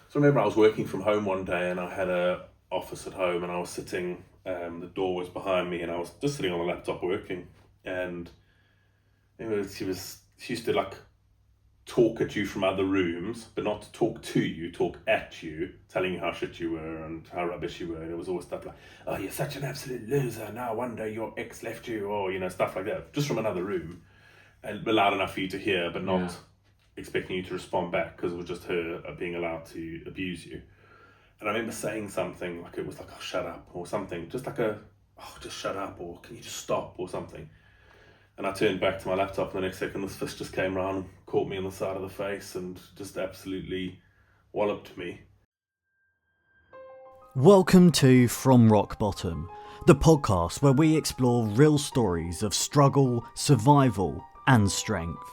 So I remember I was working from home one day and I had a office at home and I was sitting, the door was behind me and I was just sitting on the laptop working, and she used to like talk at you from other rooms, but not to talk to you, talk at you, telling you how shit you were and how rubbish you were. And it was always stuff like, oh, you're such an absolute loser, no wonder your ex left you, or stuff like that, just from another room, and loud enough for you to hear, but not expecting you to respond back, because it was just her being allowed to abuse you. And I remember saying something like, it was like, oh, shut up, or something, just like just shut up, or can you just stop, or something. And I turned back to my laptop, and the next second this fist just came round and caught me on the side of the face and just absolutely walloped me. Welcome to From Rock Bottom, the podcast where we explore real stories of struggle, survival and strength.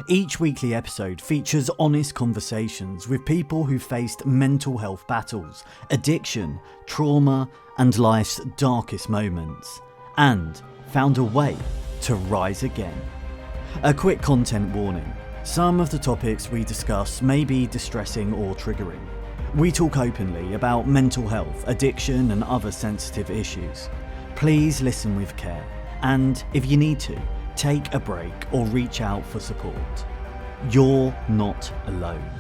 Each weekly episode features honest conversations with people who faced mental health battles, addiction, trauma and life's darkest moments, and found a way to rise again. A quick content warning: some of the topics we discuss may be distressing or triggering. We talk openly about mental health, addiction and other sensitive issues. Please listen with care, and if you need to, take a break or reach out for support. You're not alone,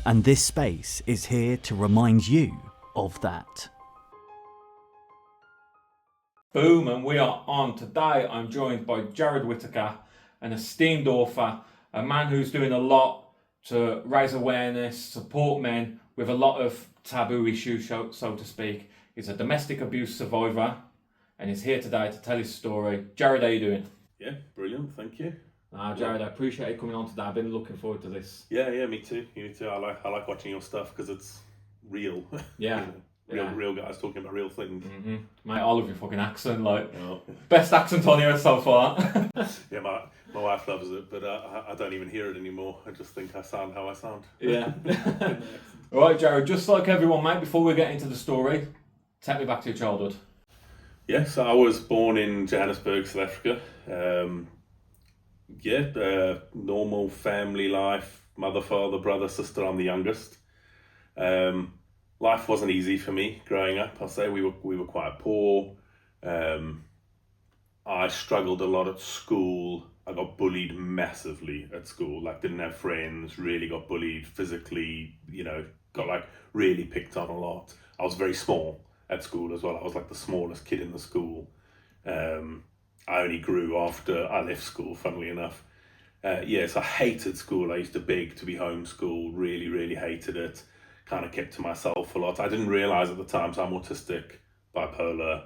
and this space is here to remind you of that. Boom, and we are on. Today I'm joined by Jared Whitaker, an esteemed author, a man who's doing a lot to raise awareness, support men with a lot of taboo issues, so to speak. He's a domestic abuse survivor and he's here today to tell his story. Jared, how you doing? Yeah, brilliant, thank you. Jared, I appreciate you coming on today. I've been looking forward to this. Yeah, me too. Me too. I like watching your stuff because it's real. Yeah. Real guys talking about real things. Mm-hmm. Mate, I love your fucking accent, best accent on here so far. Yeah, my wife loves it, but I don't even hear it anymore. I just think I sound how I sound. Yeah. Alright, Jared, just like everyone, mate, before we get into the story, take me back to your childhood. Yeah, so I was born in Johannesburg, South Africa. Normal family life, mother, father, brother, sister, I'm the youngest. Life wasn't easy for me growing up. I'll say we were quite poor. I struggled a lot at school. I got bullied massively at school. Like, didn't have friends, really got bullied physically, got like really picked on a lot. I was very small at school as well. I was like the smallest kid in the school. I only grew after I left school, funnily enough. So I hated school. I used to beg to be homeschooled, really, really hated it. Kind of kept to myself a lot. I didn't realise at the time, so I'm autistic, bipolar,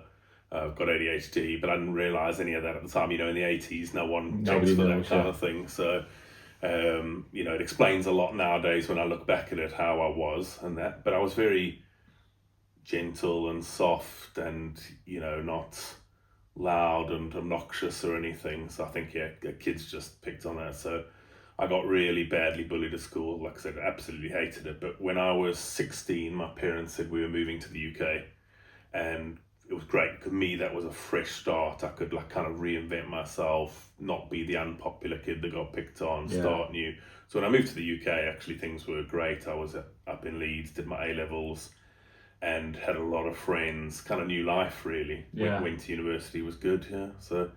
got ADHD, but I didn't realise any of that at the time. In the 80s, no one checks for that kind of thing. So, it explains a lot nowadays when I look back at it, how I was and that. But I was very gentle and soft and, not loud and obnoxious or anything. So I think, kids just picked on that. So I got really badly bullied at school. Like I said, I absolutely hated it. But when I was 16, my parents said we were moving to the UK, and it was great because me, that was a fresh start. I could kind of reinvent myself, not be the unpopular kid that got picked on, start new. So when I moved to the UK, actually things were great. I was up in Leeds, did my A-levels and had a lot of friends, kind of new life really. Went to university, was good, So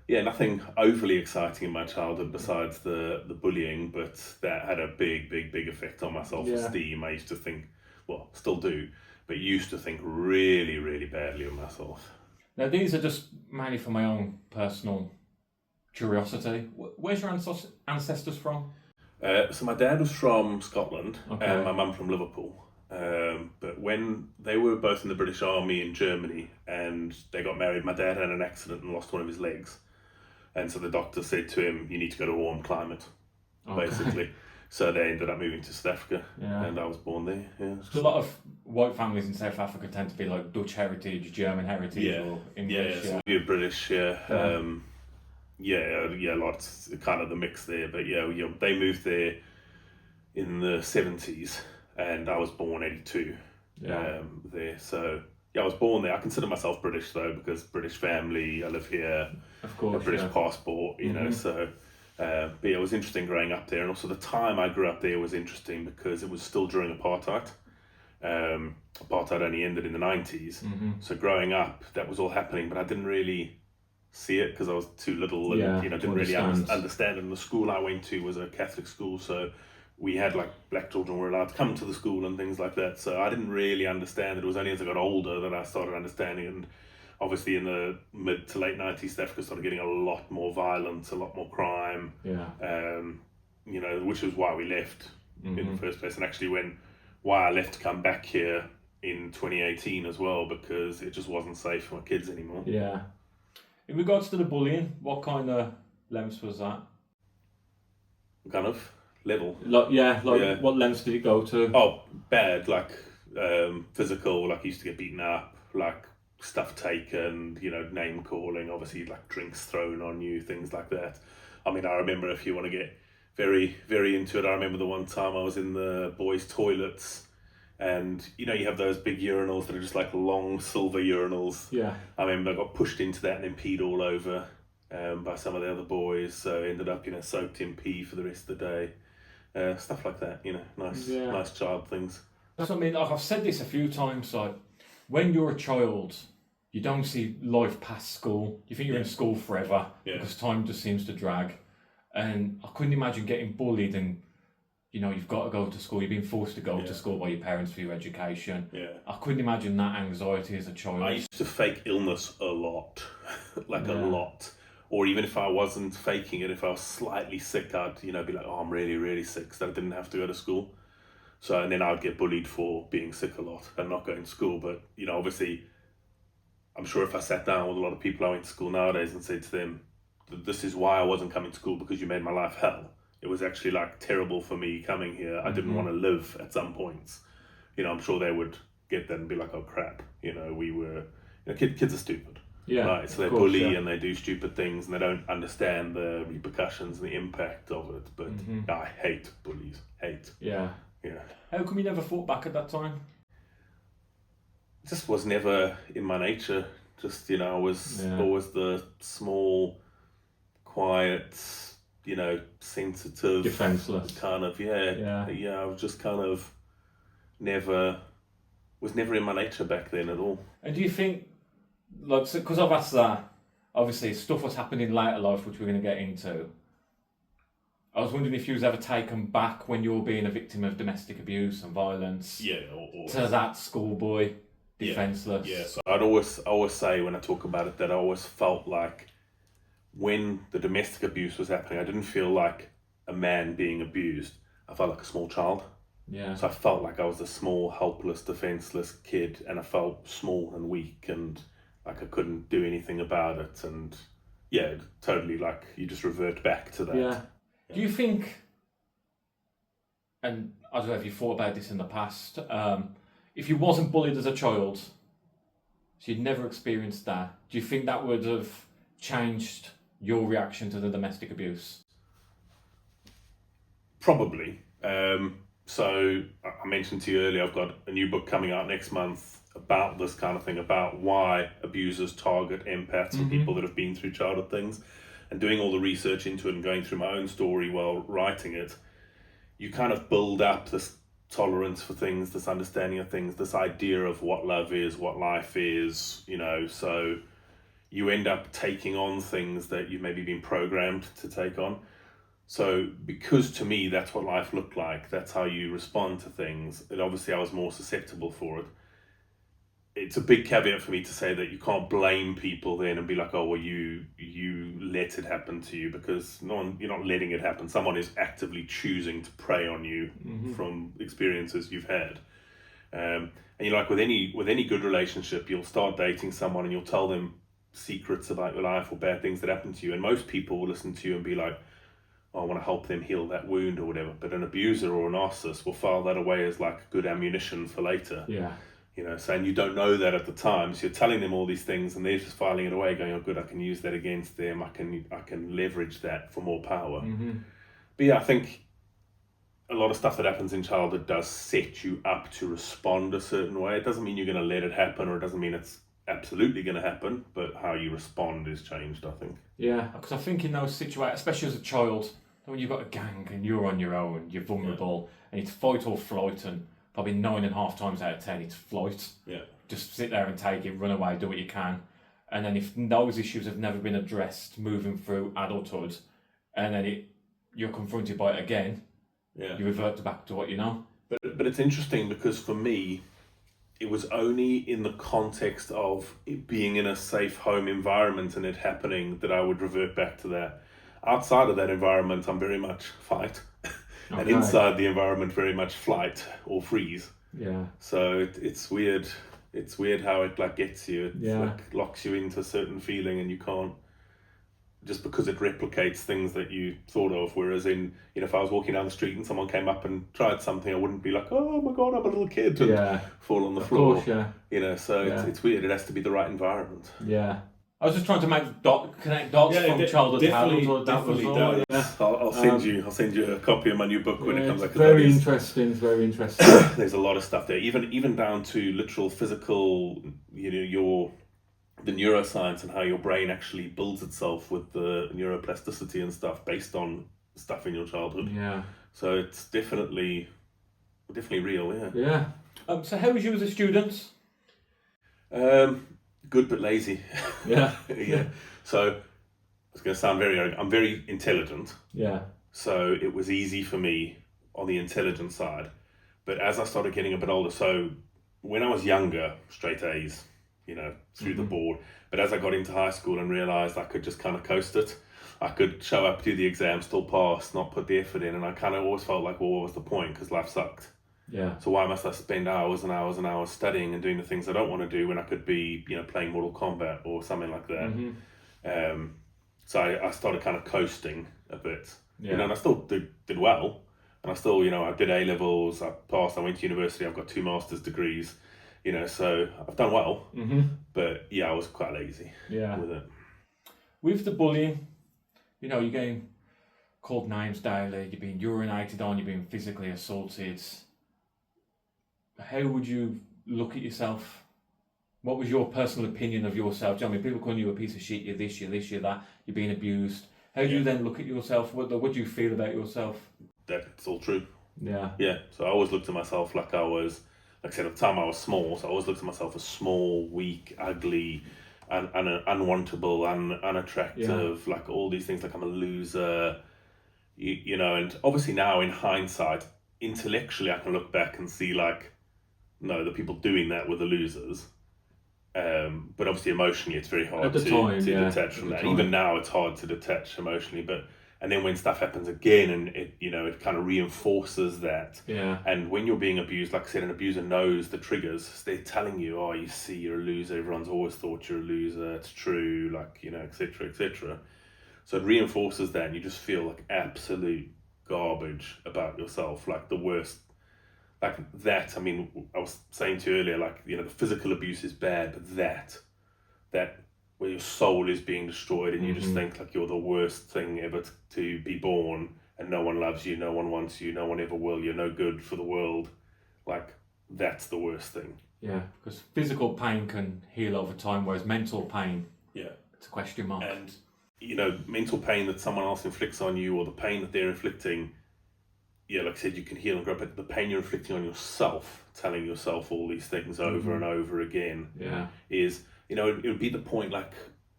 nothing overly exciting in my childhood besides the bullying, but that had a big effect on my self-esteem. I used to think, well, still do, but used to think really, really badly of myself. Now, these are just mainly for my own personal curiosity. Where's your ancestors from? So my dad was from Scotland, okay, and my mum from Liverpool. But when they were both in the British Army in Germany and they got married, my dad had an accident and lost one of his legs. And so the doctor said to him, you need to go to a warm climate, basically. So they ended up moving to South Africa, and I was born there. Yeah. So a lot of white families in South Africa tend to be like Dutch heritage, German heritage, or English. So we're British, lots, kind of the mix there. But they moved there in the 70s, and I was born 82 there. So I was born there. I consider myself British though, because British family, I live here, of course, a British passport, so. But it was interesting growing up there, and also the time I grew up there was interesting because it was still during apartheid. Apartheid only ended in the 90s. So growing up, that was all happening, but I didn't really see it because I was too little and didn't really understand. And the school I went to was a Catholic school, so we had like black children were allowed to come to the school and things like that. So I didn't really understand it. It was only as I got older that I started understanding. And obviously in the mid to late 90s, South Africa started getting a lot more violence, a lot more crime. Which was why we left in the first place. And actually why I left to come back here in 2018 as well, because it just wasn't safe for my kids anymore. Yeah. In regards to the bullying, what kind of lengths was that? Kind of level. What lengths did it go to? Oh, bad, like physical, like I used to get beaten up, like stuff taken, name calling, obviously like drinks thrown on you, things like that. I mean, I remember, if you want to get very, very into it, I remember the one time I was in the boys' toilets, and you have those big urinals that are just like long silver urinals. Yeah. I remember I got pushed into that and then peed all over by some of the other boys, so ended up soaked in pee for the rest of the day. Stuff like that, nice child things. That's what I mean. Like, I've said this a few times. Like, when you're a child, you don't see life past school. You think you're in school forever because time just seems to drag. And I couldn't imagine getting bullied and, you've got to go to school. You've been forced to go to school by your parents for your education. Yeah. I couldn't imagine that anxiety as a child. I used to fake illness a lot, a lot. Or even if I wasn't faking it, if I was slightly sick, I'd, be like, oh, I'm really, really sick, so I didn't have to go to school. So, and then I'd get bullied for being sick a lot and not going to school. But, obviously, I'm sure if I sat down with a lot of people I went to school nowadays and said to them, this is why I wasn't coming to school, because you made my life hell. It was actually like terrible for me coming here. I didn't want to live at some points. I'm sure they would get that and be like, oh crap, we were, kids are stupid. Yeah. Right. So they bully and they do stupid things and they don't understand the repercussions and the impact of it. But I hate bullies. Hate. Yeah. Yeah. How come you never fought back at that time? It just was never in my nature. Just, I was always the small, quiet, sensitive, defenseless kind of. I was just kind of was never in my nature back then at all. And do you think, like, because I've asked that, obviously stuff was happening in later life which we're going to get into. I was wondering if you was ever taken back when you were being a victim of domestic abuse and violence. Yeah, to that schoolboy, defenseless. Yeah. So I'd always say when I talk about it that I always felt like when the domestic abuse was happening, I didn't feel like a man being abused. I felt like a small child. Yeah. So I felt like I was a small, helpless, defenseless kid, and I felt small and weak and like I couldn't do anything about it. And totally, like you just revert back to that. Yeah. Do you think, and I don't know if you thought about this in the past, if you wasn't bullied as a child, so you'd never experienced that, do you think that would have changed your reaction to the domestic abuse? Probably. So I mentioned to you earlier, I've got a new book coming out next month about this kind of thing, about why abusers target empaths and people that have been through childhood things. And doing all the research into it and going through my own story while writing it, you kind of build up this tolerance for things, this understanding of things, this idea of what love is, what life is, so you end up taking on things that you've maybe been programmed to take on. So because to me that's what life looked like, that's how you respond to things, and obviously I was more susceptible for it. It's a big caveat for me to say that you can't blame people then and be like, oh, well, you let it happen to you, because you're not letting it happen. Someone is actively choosing to prey on you from experiences you've had. And you're like, with any good relationship, you'll start dating someone and you'll tell them secrets about your life or bad things that happen to you. And most people will listen to you and be like, oh, I want to help them heal that wound or whatever. But an abuser or a narcissist will file that away as like good ammunition for later. Yeah. Saying you don't know that at the time, so you're telling them all these things and they're just filing it away going, oh good, I can use that against them, I can leverage that for more power. But I think a lot of stuff that happens in childhood does set you up to respond a certain way. It doesn't mean you're going to let it happen, or it doesn't mean it's absolutely going to happen, but how you respond is changed, I think. Yeah, because I think in those situations, especially as a child, when you've got a gang and you're on your own, you're vulnerable and it's fight or flight, and probably 9.5 times out of 10 it's flight. Yeah. Just sit there and take it, run away, do what you can. And then if those issues have never been addressed moving through adulthood, and then you're confronted by it again, you revert back to what you know. But it's interesting because for me, it was only in the context of it being in a safe home environment and it happening that I would revert back to that. Outside of that environment, I'm very much fight. And inside the environment, very much flight or freeze. Yeah. So it's weird. It's weird how it like gets you. It like locks you into a certain feeling and you can't, just because it replicates things that you thought of. Whereas if I was walking down the street and someone came up and tried something, I wouldn't be like, oh my God, I'm a little kid, and fall on the floor. Of course, So it's weird. It has to be the right environment. Yeah. I was just trying to connect dots from childhood to adulthood. Definitely does. I'll send you a copy of my new book when it comes out. Very interesting. It's very interesting. There's a lot of stuff there, even down to literal physical. The neuroscience and how your brain actually builds itself with the neuroplasticity and stuff based on stuff in your childhood. Yeah. So it's definitely real. Yeah. So how was you as a student? Good but lazy. Yeah. Yeah. So it's going to sound very arrogant. I'm very intelligent. Yeah. So it was easy for me on the intelligent side. But as I started getting a bit older, so when I was younger, straight A's, through the board. But as I got into high school and realised I could just kind of coast it, I could show up, do the exam, still pass, not put the effort in. And I kind of always felt like, well, what was the point? Because life sucked. Yeah. So why must I spend hours and hours and hours studying and doing the things I don't want to do when I could be, playing Mortal Kombat or something like that? Mm-hmm. So I started kind of coasting a bit, Yeah. and I still did well. And I still, I did A-levels, I passed, I went to university, I've got 2 master's degrees, so I've done well. Mm-hmm. But I was quite lazy with it. With the bullying, you're getting called names daily, you're being urinated on, you're being physically assaulted. How would you look at yourself? What was your personal opinion of yourself? Do you know what I mean? People calling you a piece of shit, you're this, you're this, you're that, you're being abused. How do you then look at yourself? What do you feel about yourself? That's all true. Yeah. Yeah. So I always looked at myself like I was, like I said, at the time I was small, so I always looked at myself as small, weak, ugly, and unwantable, unattractive, like all these things, like I'm a loser, and obviously now in hindsight, intellectually I can look back and see like, no, the people doing that were the losers. But obviously emotionally it's very hard to detach from that. Even now it's hard to detach emotionally, and then when stuff happens again and it kind of reinforces that. Yeah. And when you're being abused, like I said, an abuser knows the triggers. So they're telling you, oh, you see, you're a loser. Everyone's always thought you're a loser. It's true, like, etc., etc. So it reinforces that and you just feel like absolute garbage about yourself, like the worst. Like that, I mean, I was saying to you earlier, like, the physical abuse is bad, but that where your soul is being destroyed and you just think like you're the worst thing ever to be born and no one loves you, no one wants you, no one ever will, you're no good for the world. Like, that's the worst thing. Yeah, because physical pain can heal over time, whereas mental pain, it's a question mark. And, mental pain that someone else inflicts on you or the pain that they're inflicting, like I said, you can heal and grow, but the pain you're inflicting on yourself, telling yourself all these things over and over again, is, it would be the point like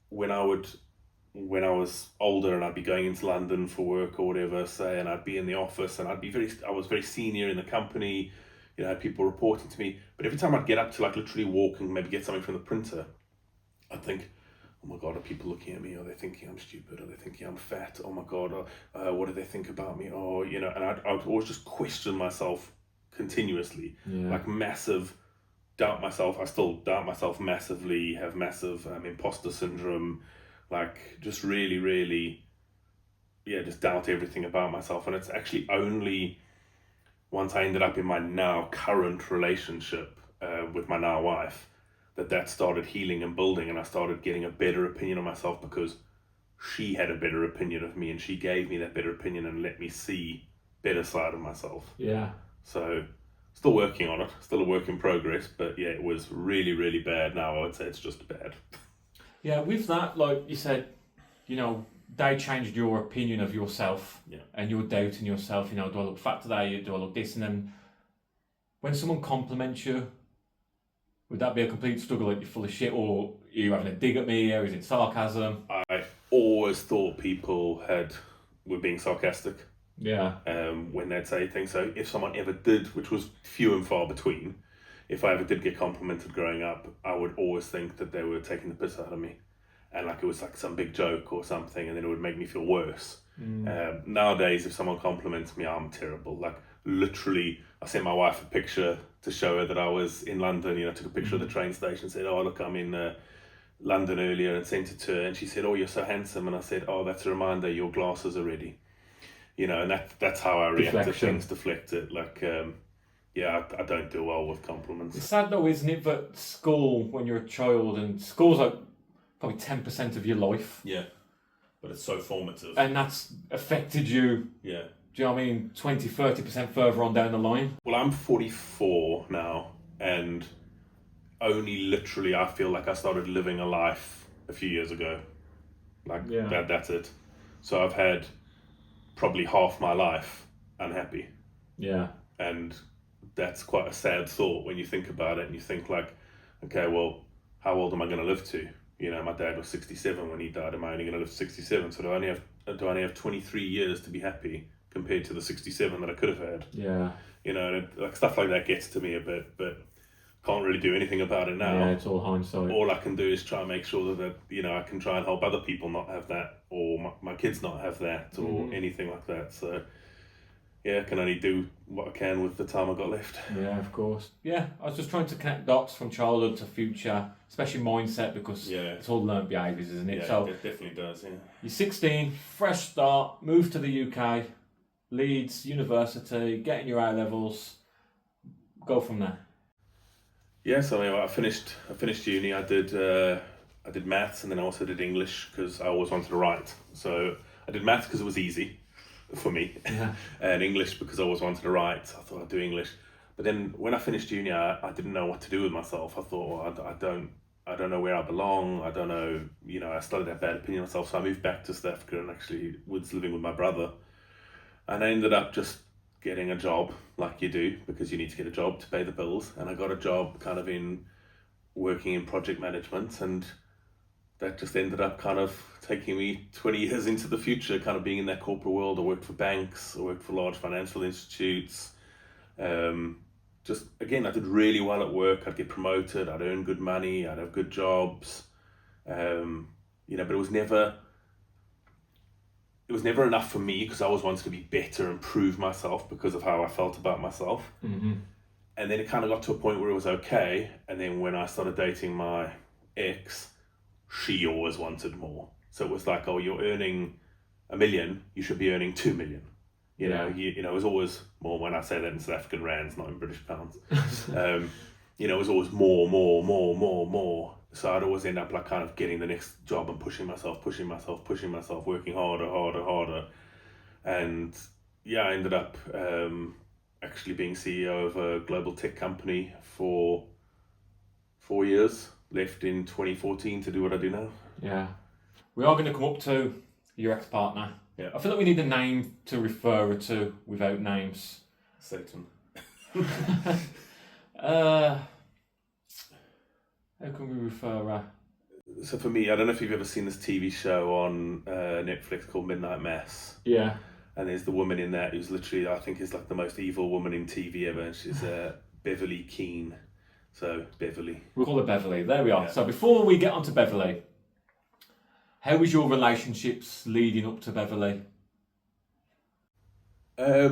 when I was older and I'd be going into London for work or whatever, say, and I'd be in the office and I was very senior in the company, I had people reporting to me, but every time I'd get up to like literally walk and maybe get something from the printer, I'd think, oh my God, are people looking at me? Are they thinking I'm stupid? Are they thinking I'm fat? Oh my God, what do they think about me? Oh, and I'd always just question myself continuously, like massive doubt myself. I still doubt myself massively, have massive imposter syndrome, like just really, really, just doubt everything about myself. And it's actually only once I ended up in my now current relationship with my now wife that started healing and building, and I started getting a better opinion of myself because she had a better opinion of me and she gave me that better opinion and let me see better side of myself. Yeah. So still working on it, still a work in progress, but it was really, really bad. Now I would say it's just bad. Yeah, with that, like you said, they changed your opinion of yourself and you're doubting yourself, do I look fat today? Do I look this? And then When someone compliments you, would that be a complete struggle, like you're full of shit, or are you having a dig at me, or is it sarcasm? I always thought people were being sarcastic Yeah. when they'd say things. So if someone ever did, which was few and far between, if I ever did get complimented growing up, I would always think that they were taking the piss out of me. And like it was like some big joke or something, and then it would make me feel worse. Nowadays, if someone compliments me, I'm terrible. Like literally, I sent my wife a picture to show her that I was in London. You know, took a picture of the train station, said, "Oh look, I'm in London earlier," and sent it to her. And she said, "Oh, you're so handsome." And I said, "Oh, that's a reminder. Your glasses are ready." You know, and that's how I react to things. Deflect it. Like, I don't do well with compliments. It's sad though, isn't it, that school, when you're a child, and school's like probably 10% of your life. Yeah, but it's so formative. And that's affected you, Yeah. do you know what I mean, 20-30% further on down the line. Well, I'm 44 now, and only literally I feel like I started living a life a few years ago. Like, that's it. So I've had probably half my life unhappy. Yeah. And that's quite a sad thought when you think about it, and you think like, okay, well, how old am I going to live to? You know, my dad was 67 when he died. Am I only going to live 67? So do I only have 23 years to be happy compared to the 67 that I could have had? Yeah. You know, and like stuff like that gets to me a bit, but can't really do anything about it now. Yeah, it's all hindsight. All I can do is try and make sure that you know, I can try and help other people not have that, or my kids not have that, or anything like that. So yeah, I can only do what I can with the time I've got left. Yeah, of course. Yeah, I was just trying to connect dots from childhood to future, especially mindset, because it's all learned behaviours, isn't it? Yeah, so it definitely does, yeah. You're 16, fresh start, move to the UK, Leeds University, getting your A-levels, go from there. Yeah, so anyway, I finished uni. I did maths, and then I also did English because I always wanted to write. So I did maths because it was easy for me, and English because I always wanted to write. I thought I'd do English, but then when I finished uni, I didn't know what to do with myself. I thought, well, I don't know where I belong. I don't know, you know. I started to have bad opinion of myself, so I moved back to South Africa and actually was living with my brother, and I ended up just getting a job like you do, because you need to get a job to pay the bills. And I got a job kind of in working in project management, and that just ended up kind of taking me 20 years into the future, kind of being in that corporate world. I worked for banks, I worked for large financial institutes. Just, again, I did really well at work. I'd get promoted, I'd earn good money, I'd have good jobs. You know, but it was never enough for me, because I always wanted to be better and prove myself because of how I felt about myself. And then it kind of got to a point where it was okay. And then when I started dating my ex, she always wanted more. So it was like, oh, you're earning $1 million, you should be earning 2 million. You know, it was always more, when I say that in South African rands, not in British pounds. You know, it was always more. So I'd always end up like kind of getting the next job and pushing myself, working harder. And yeah, I ended up actually being CEO of a global tech company for 4 years, left in 2014 to do what I do now. Yeah. We are going to come up to your ex-partner. Yeah. I feel like we need a name to refer her to without names. Satan. How can we refer her? So for me, I don't know if you've ever seen this TV show on Netflix called Midnight Mass. Yeah. And there's the woman in that who's literally, I think, is like the most evil woman in TV ever. And she's Beverly Keane. So Beverly. We'll call her Beverly. There we are. Yeah. So before we get on to Beverly, how was your relationships leading up to Beverly? I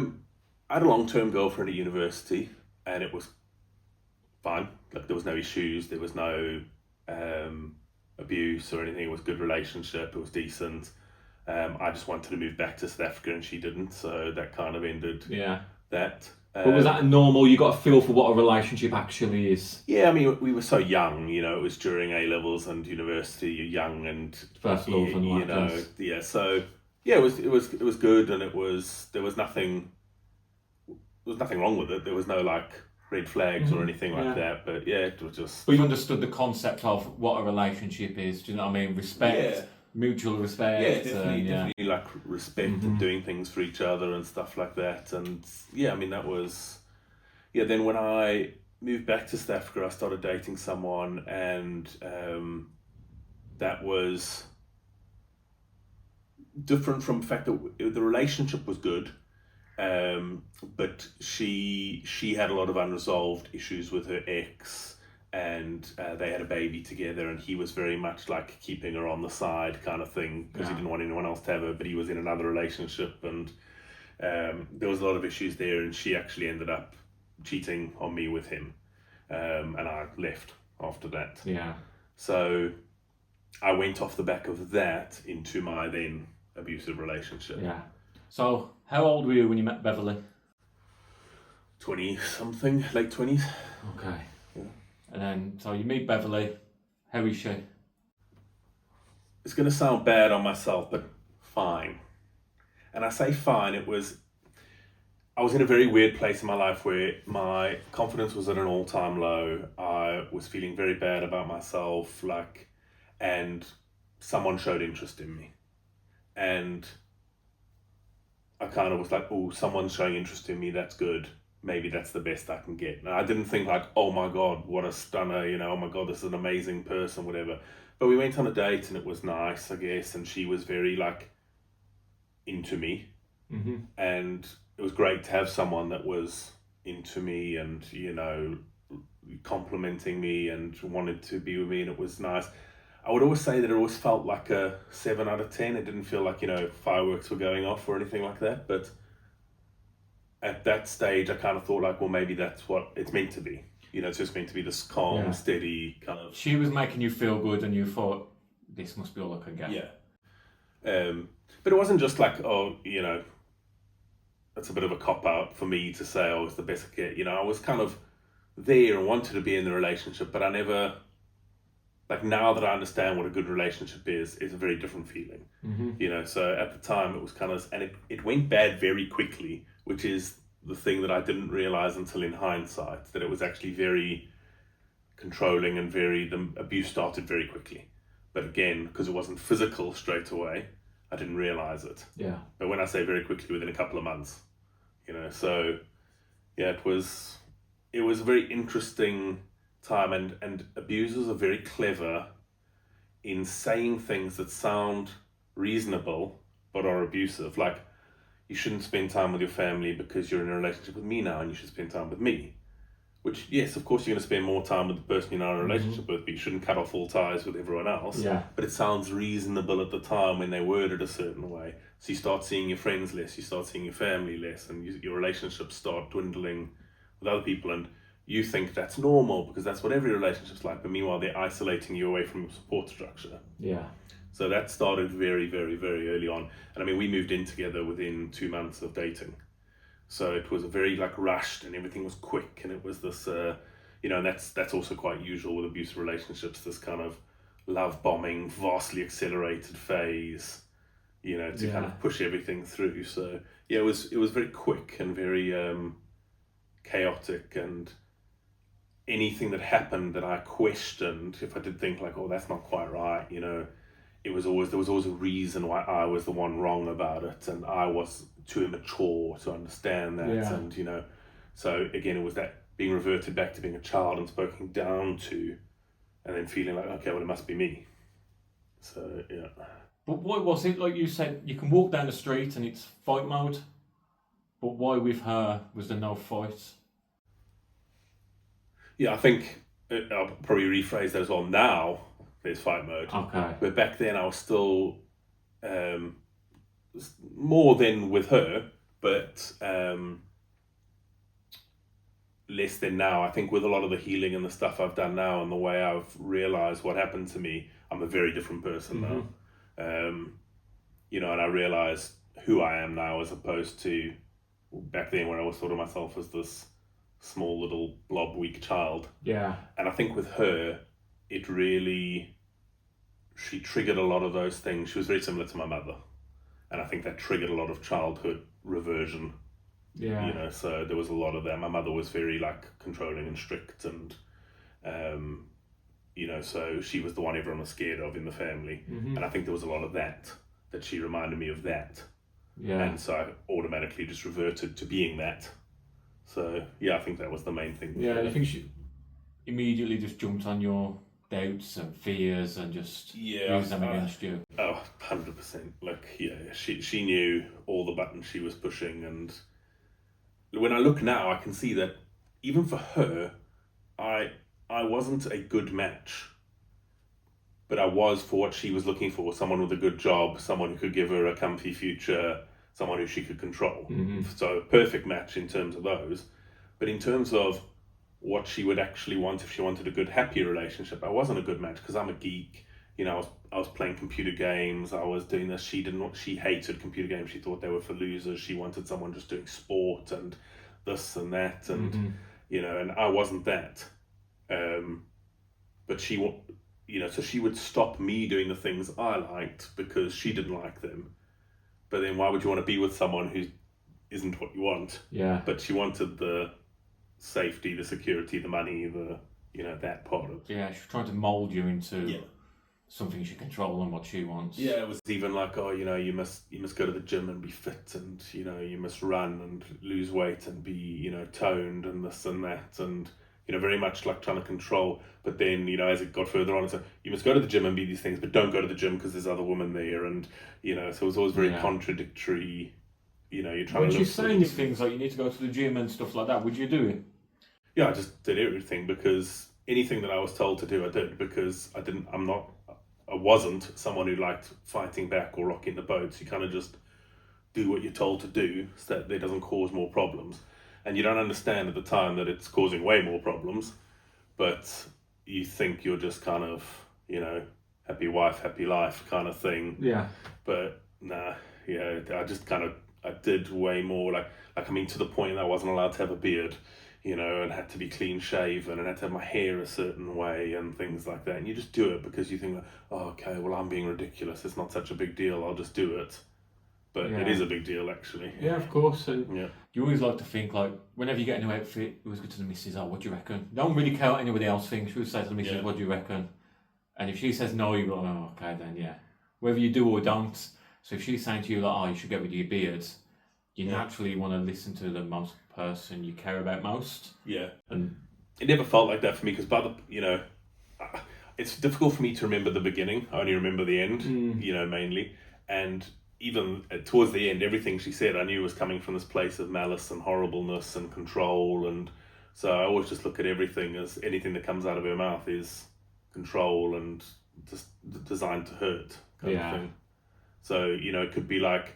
had a long-term girlfriend at university, and it was fine. Like, there was no issues, there was no abuse or anything. It was a good relationship, it was decent. I just wanted to move back to South Africa, and she didn't, so that kind of ended that. But was that normal? You got a feel for what a relationship actually is? Yeah, I mean, we were so young, you know, it was during A-levels and university, you're young and... First love and you know, yeah, so... Yeah, it was good, and there was nothing wrong with it. There was no like red flags or anything like that. But yeah, it was just. But you understood the concept of what a relationship is. Do you know what I mean? Respect, mutual respect. Yeah, definitely like respect and doing things for each other and stuff like that. And yeah, I mean that was yeah, then when I moved back to South Africa, I started dating someone, and that was different from the fact that the relationship was good, but she had a lot of unresolved issues with her ex, and they had a baby together, and he was very much like keeping her on the side kind of thing, because he didn't want anyone else to have her, but he was in another relationship, and there was a lot of issues there, and she actually ended up cheating on me with him, and I left after that. Yeah. So I went off the back of that into my then abusive relationship. Yeah. So how old were you when you met Beverly? 20 something, late 20s. Okay. Yeah. And then, so you meet Beverly. How is she? It's going to sound bad on myself, but fine. And I say fine, I was in a very weird place in my life where my confidence was at an all-time low. I was feeling very bad about myself, and someone showed interest in me. And I kind of was like, oh, someone's showing interest in me, that's good. Maybe that's the best I can get. And I didn't think like, oh my God, what a stunner, oh my God, this is an amazing person, whatever. But we went on a date and it was nice, I guess. And she was very into me. Mm-hmm. And it was great to have someone that was into me and, complimenting me and wanted to be with me. And it was nice. I would always say that it always felt like a 7 out of 10. It didn't feel like, fireworks were going off or anything like that. But at that stage, I kind of thought like, well, maybe that's what it's meant to be. It's just meant to be this calm, steady kind of... She was making you feel good and you thought, this must be all I can get. Yeah. But it wasn't just like, oh, that's a bit of a cop-out for me to say, oh, it's the best I get. I was kind of there and wanted to be in the relationship, but I never... now that I understand what a good relationship is, it's a very different feeling. Mm-hmm. So at the time it was kind of... And it went bad very quickly, which is the thing that I didn't realize until in hindsight, that it was actually very controlling and the abuse started very quickly. But again, because it wasn't physical straight away, I didn't realize it. Yeah. But when I say very quickly, within a couple of months, so yeah, it was a very interesting time, and abusers are very clever in saying things that sound reasonable but are abusive. Like, you shouldn't spend time with your family because you're in a relationship with me now and you should spend time with me. Which, yes, of course you're going to spend more time with the person you're not in a relationship with, but you shouldn't cut off all ties with everyone else. Yeah. But it sounds reasonable at the time when they word it a certain way. So you start seeing your friends less, you start seeing your family less, and your relationships start dwindling with other people. And you think that's normal because that's what every relationship's like, but meanwhile they're isolating you away from your support structure. Yeah. So that started very, very, very early on. And I mean, we moved in together within 2 months of dating. So it was a very rushed, and everything was quick, and it was this, and that's also quite usual with abusive relationships, this kind of love bombing, vastly accelerated phase, to kind of push everything through. So yeah, it was very quick and very chaotic, and anything that happened that I questioned, if I did think like, oh, that's not quite right, there was always a reason why I was the one wrong about it, and I was too immature to understand that. Yeah. And so again, it was that being reverted back to being a child and spoken down to, and then feeling like, okay, well, it must be me. So yeah. But why was it, like you said, you can walk down the street and it's fight mode, but why with her was there no fight? Yeah, I think I'll probably rephrase that as well. Now there's fight mode. Okay. But back then I was still more than with her, but less than now. I think with a lot of the healing and the stuff I've done now and the way I've realized what happened to me, I'm a very different person now. And I realize who I am now as opposed to back then when I always thought of myself as this small little blob weak child. Yeah. And I think with her, she triggered a lot of those things. She was very similar to my mother. And I think that triggered a lot of childhood reversion. Yeah. So there was a lot of that. My mother was very controlling and strict, and so she was the one everyone was scared of in the family. Mm-hmm. And I think there was a lot of that she reminded me of that. Yeah. And so I automatically just reverted to being that. So yeah, I think that was the main thing. Yeah, I think she immediately just jumped on your doubts and fears and just used them against you. Oh, 100%. Like, yeah, she knew all the buttons she was pushing, and when I look now, I can see that even for her, I wasn't a good match, but I was for what she was looking for: someone with a good job, someone who could give her a comfy future, someone who she could control. So perfect match in terms of those. But in terms of what she would actually want if she wanted a good, happy relationship, I wasn't a good match because I'm a geek. You know, I was playing computer games. I was doing this. She hated computer games. She thought they were for losers. She wanted someone just doing sport and this and that, and you know, and I wasn't that. But so she would stop me doing the things I liked because she didn't like them. But then why would you want to be with someone who isn't what you want? Yeah. But she wanted the safety, the security, the money, that part of it. Yeah, she's trying to mould you into something she control and what she wants. Yeah, it was even like, you must go to the gym and be fit, and you must run and lose weight and be toned and this and that, and very much like trying to control. But then as it got further on, it's like, you must go to the gym and be these things, but don't go to the gym because there's other women there, and so it was always very contradictory. You're trying when to. When she's saying these things like you need to go to the gym and stuff like that, would you do it? Yeah, I just did everything because anything that I was told to do, I did, because I wasn't someone who liked fighting back or rocking the boat. You kind of just do what you're told to do so that it doesn't cause more problems. And you don't understand at the time that it's causing way more problems, but you think you're just kind of, happy wife, happy life kind of thing. Yeah. But nah, yeah, I did way more, to the point that I wasn't allowed to have a beard, and had to be clean shaven and had to have my hair a certain way and things like that. And you just do it because you think, oh, okay, well, I'm being ridiculous. It's not such a big deal. I'll just do it. But it is a big deal, actually. Yeah, of course. And you always like to think, like, whenever you get a new outfit, you always go to the missus, what do you reckon? Don't really care what anybody else thinks. You always say to the missus, what do you reckon? And if she says no, you go, oh, okay, then yeah. Whether you do or don't. So if she's saying to you, like, you should get rid of your beard, you naturally want to listen to the most person you care about most. Yeah. And it never felt like that for me because it's difficult for me to remember the beginning. I only remember the end, mainly. And even towards the end, everything she said, I knew was coming from this place of malice and horribleness and control. And so I always just look at everything as anything that comes out of her mouth is control and just designed to hurt kind of thing. So, it could be like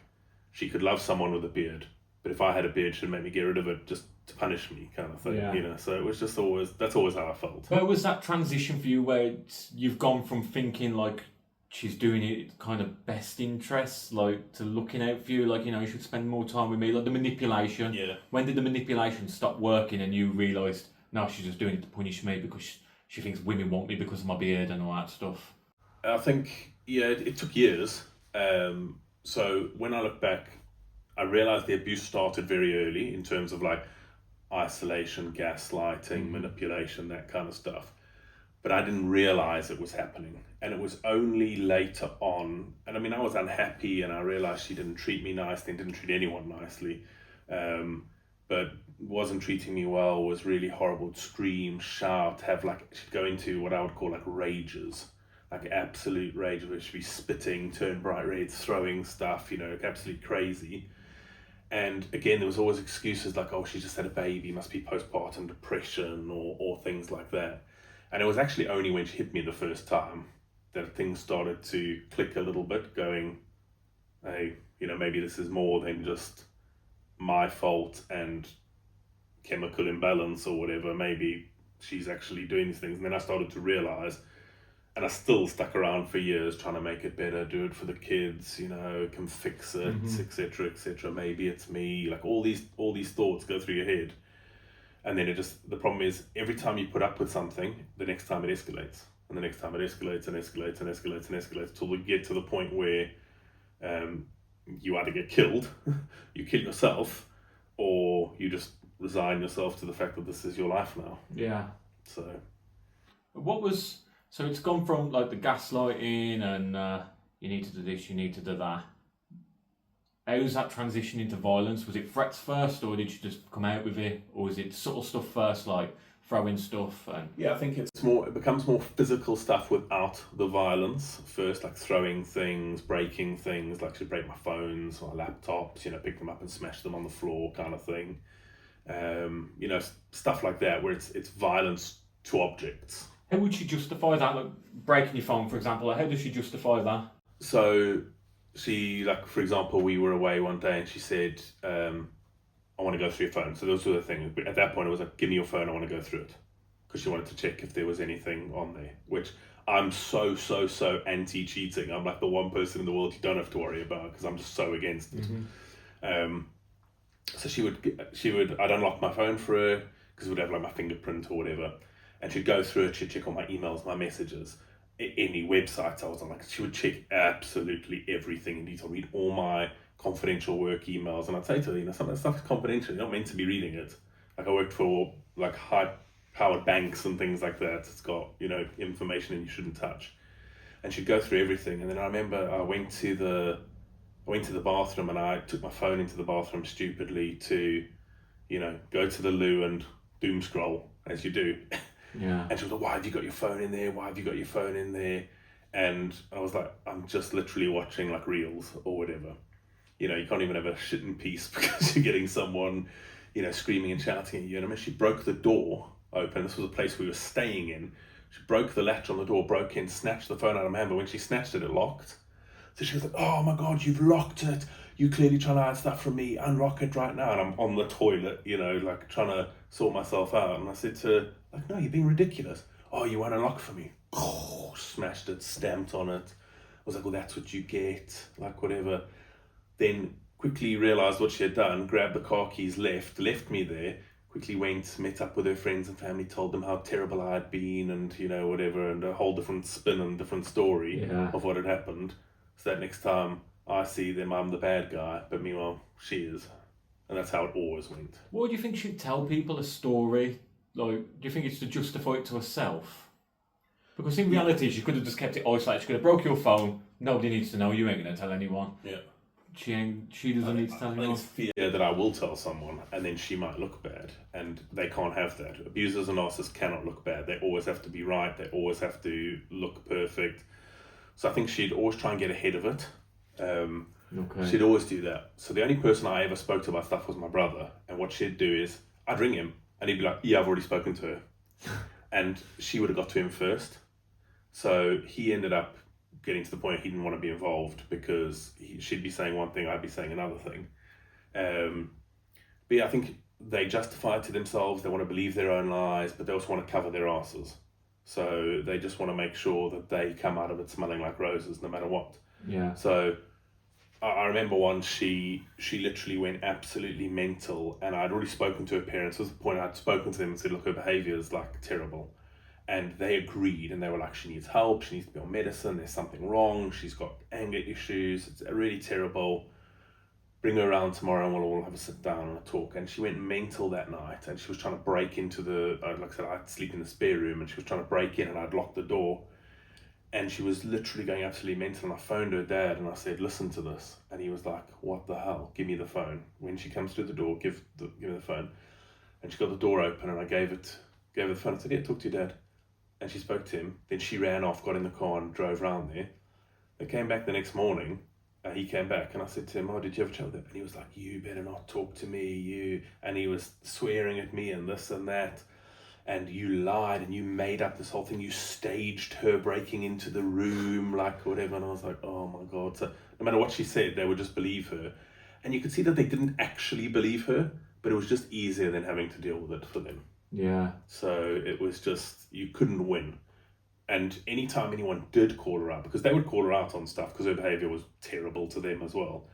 she could love someone with a beard, but if I had a beard, she'd make me get rid of it just to punish me kind of thing, So it was just that's always how I felt. But was that transition for you where you've gone from thinking like she's doing it kind of best interests, like to looking out for you, like, you should spend more time with me, like the manipulation? Yeah. When did the manipulation stop working and you realised, no, she's just doing it to punish me because she thinks women want me because of my beard and all that stuff? I think, it took years. So when I look back, I realised the abuse started very early in terms of like isolation, gaslighting, manipulation, that kind of stuff. But I didn't realise it was happening. And it was only later on, and I was unhappy and I realised she didn't treat me nicely and didn't treat anyone nicely. But wasn't treating me well, was really horrible, scream, shout, she'd go into what I would call like rages. Like absolute rage, where she'd be spitting, turn bright red, throwing stuff, absolutely crazy. And again, there was always excuses like, oh, she just had a baby, must be postpartum depression or things like that. And it was actually only when she hit me the first time that things started to click a little bit, going, hey, maybe this is more than just my fault and chemical imbalance or whatever. Maybe she's actually doing these things. And then I started to realise, and I still stuck around for years trying to make it better, do it for the kids, can fix it, etc., etc. Maybe it's me. Like all these thoughts go through your head, and then the problem is every time you put up with something, the next time it escalates, and the next time it escalates and escalates and escalates and escalates till we get to the point where you either get killed, you kill yourself, or you just resign yourself to the fact that this is your life now. Yeah. So So it's gone from like the gaslighting and you need to do this, you need to do that. How's that transition into violence? Was it threats first, or did you just come out with it, or was it subtle stuff first, like throwing stuff? And Yeah, I think it becomes more physical stuff without the violence first, like throwing things, breaking things, like she'd break my phones, my laptops, pick them up and smash them on the floor kind of thing. Stuff like that where it's violence to objects. how would she justify that? Like breaking your phone, for example. Like, how does she justify that? So she, like, for example, we were away one day and she said, I want to go through your phone. So those were the things. But at that point, it was like, give me your phone, I want to go through it. Because she wanted to check if there was anything on there, which I'm so anti-cheating. I'm like the one person in the world you don't have to worry about because I'm just so against it. Mm-hmm. So she would, I'd unlock my phone for her because it would have like my fingerprint or whatever. And she'd go through it, she'd check all my emails, my messages, any websites I was on. Like, she would check absolutely everything in detail, read all my confidential work emails. And I'd say to her, some of that stuff is confidential, you're not meant to be reading it. Like, I worked for like high-powered banks and things like that. It's got, information in you shouldn't touch. And she'd go through everything. And then I remember I went to the bathroom and I took my phone into the bathroom stupidly to, go to the loo and doom scroll, as you do. Yeah. And she was like, why have you got your phone in there? Why have you got your phone in there? And I was like, I'm just literally watching like reels or whatever. You can't even have a shit in peace because you're getting someone, screaming and shouting at you. And I mean, she broke the door open. This was a place we were staying in. She broke the latch on the door, broke in, snatched the phone out of my hand. But when she snatched it, it locked. So she was like, oh my God, you've locked it. You clearly trying to hide stuff from me. Unlock it right now. And I'm on the toilet, like trying to sort myself out. And I said to her, like, no, you're being ridiculous. Oh, you won't unlock for me. Oh, smashed it, stamped on it. I was like, well, that's what you get. Like, whatever. Then quickly realised what she had done, grabbed the car keys, left me there, quickly went, met up with her friends and family, told them how terrible I had been and, whatever, and a whole different spin and different story of what had happened. So that next time I see them, I'm the bad guy, but meanwhile, she is. And that's how it always went. What do you think she'd tell people a story? Like, do you think it's to justify it to herself? Because in reality, she could have just kept it isolated. She could have broke your phone. Nobody needs to know. You ain't going to tell anyone. Yeah. She doesn't need to tell anyone. It's fear that I will tell someone and then she might look bad. And they can't have that. Abusers and narcissists cannot look bad. They always have to be right. They always have to look perfect. So I think she'd always try and get ahead of it. Okay. She'd always do that. So the only person I ever spoke to about stuff was my brother. And what she'd do is, I'd ring him and he'd be like, yeah, I've already spoken to her. And she would have got to him first. So he ended up getting to the point he didn't want to be involved because she'd be saying one thing, I'd be saying another thing. But yeah, I think they justify it to themselves. They want to believe their own lies, but they also want to cover their asses. So they just want to make sure that they come out of it smelling like roses no matter what. Yeah. So I remember once she literally went absolutely mental, and I'd already spoken to her parents. At the point I'd spoken to them and said, look, her behaviour is like terrible. And they agreed, and they were like, she needs help, she needs to be on medicine, there's something wrong, she's got anger issues, it's really terrible. Bring her around tomorrow and we'll all have a sit down and a talk. And she went mental that night, and she was trying to break into like I said, I'd sleep in the spare room, and she was trying to break in, and I'd locked the door. And she was literally going absolutely mental, and I phoned her dad and I said, listen to this. And he was like, what the hell? Give me the phone. When she comes through the door, give her the phone. And she got the door open, and I gave her the phone. I said, yeah, talk to your dad. And she spoke to him. Then she ran off, got in the car and drove around there. They came back the next morning. He came back and I said to him, oh, did you have a chat with him? And he was like, you better not talk to me, you. And he was swearing at me and this and that. And you lied and you made up this whole thing. You staged her breaking into the room, like whatever. And I was like, oh my God. So no matter what she said, they would just believe her. And you could see that they didn't actually believe her, but it was just easier than having to deal with it for them. Yeah. So it was just, you couldn't win. And anytime anyone did call her out, because they would call her out on stuff because her behaviour was terrible to them as well,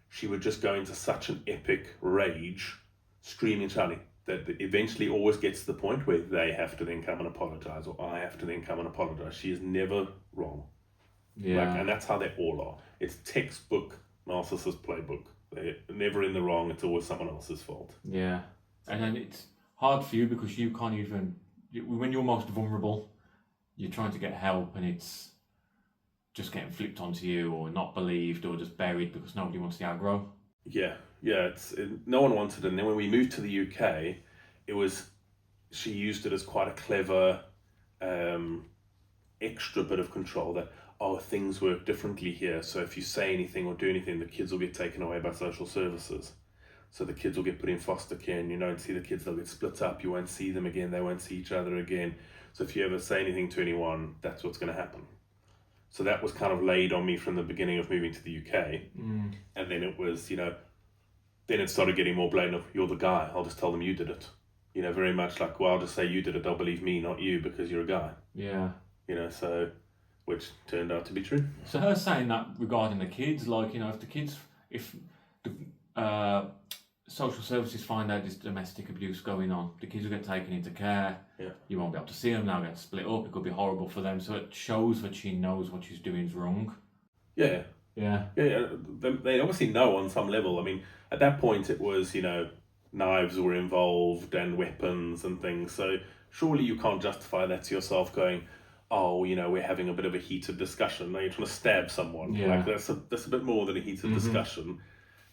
she would just go into such an epic rage, screaming and shouting, that eventually always gets to the point where they have to then come and apologise, or I have to then come and apologise. She is never wrong. Yeah. And that's how they all are. It's textbook narcissist playbook. They're never in the wrong. It's always someone else's fault. Yeah. And then it's hard for you because you can't even, when you're most vulnerable, you're trying to get help, and it's just getting flipped onto you, or not believed, or just buried because nobody wants the aggro. Yeah, no one wanted it. And then when we moved to the UK, she used it as quite a clever extra bit of control that, things work differently here. So if you say anything or do anything, the kids will get taken away by social services. So the kids will get put in foster care, and you don't see the kids, they'll get split up. You won't see them again. They won't see each other again. So if you ever say anything to anyone, that's what's going to happen. So that was kind of laid on me from the beginning of moving to the UK. And then it was, then it started getting more blatant of, you're the guy, I'll just tell them you did it. Very much like, well, I'll just say you did it, they'll believe me, not you, because you're a guy. Yeah. So, which turned out to be true. So her saying that regarding the kids, like, if the social services find out there's domestic abuse going on, the kids will get taken into care. Yeah. You won't be able to see them now, get split up, it could be horrible for them. So it shows that she knows what she's doing is wrong. Yeah. Yeah. Yeah, they obviously know on some level. I mean, at that point it was, knives were involved and weapons and things. So surely you can't justify that to yourself going, we're having a bit of a heated discussion. Now you're trying to stab someone. Yeah. Like that's a bit more than a heated discussion.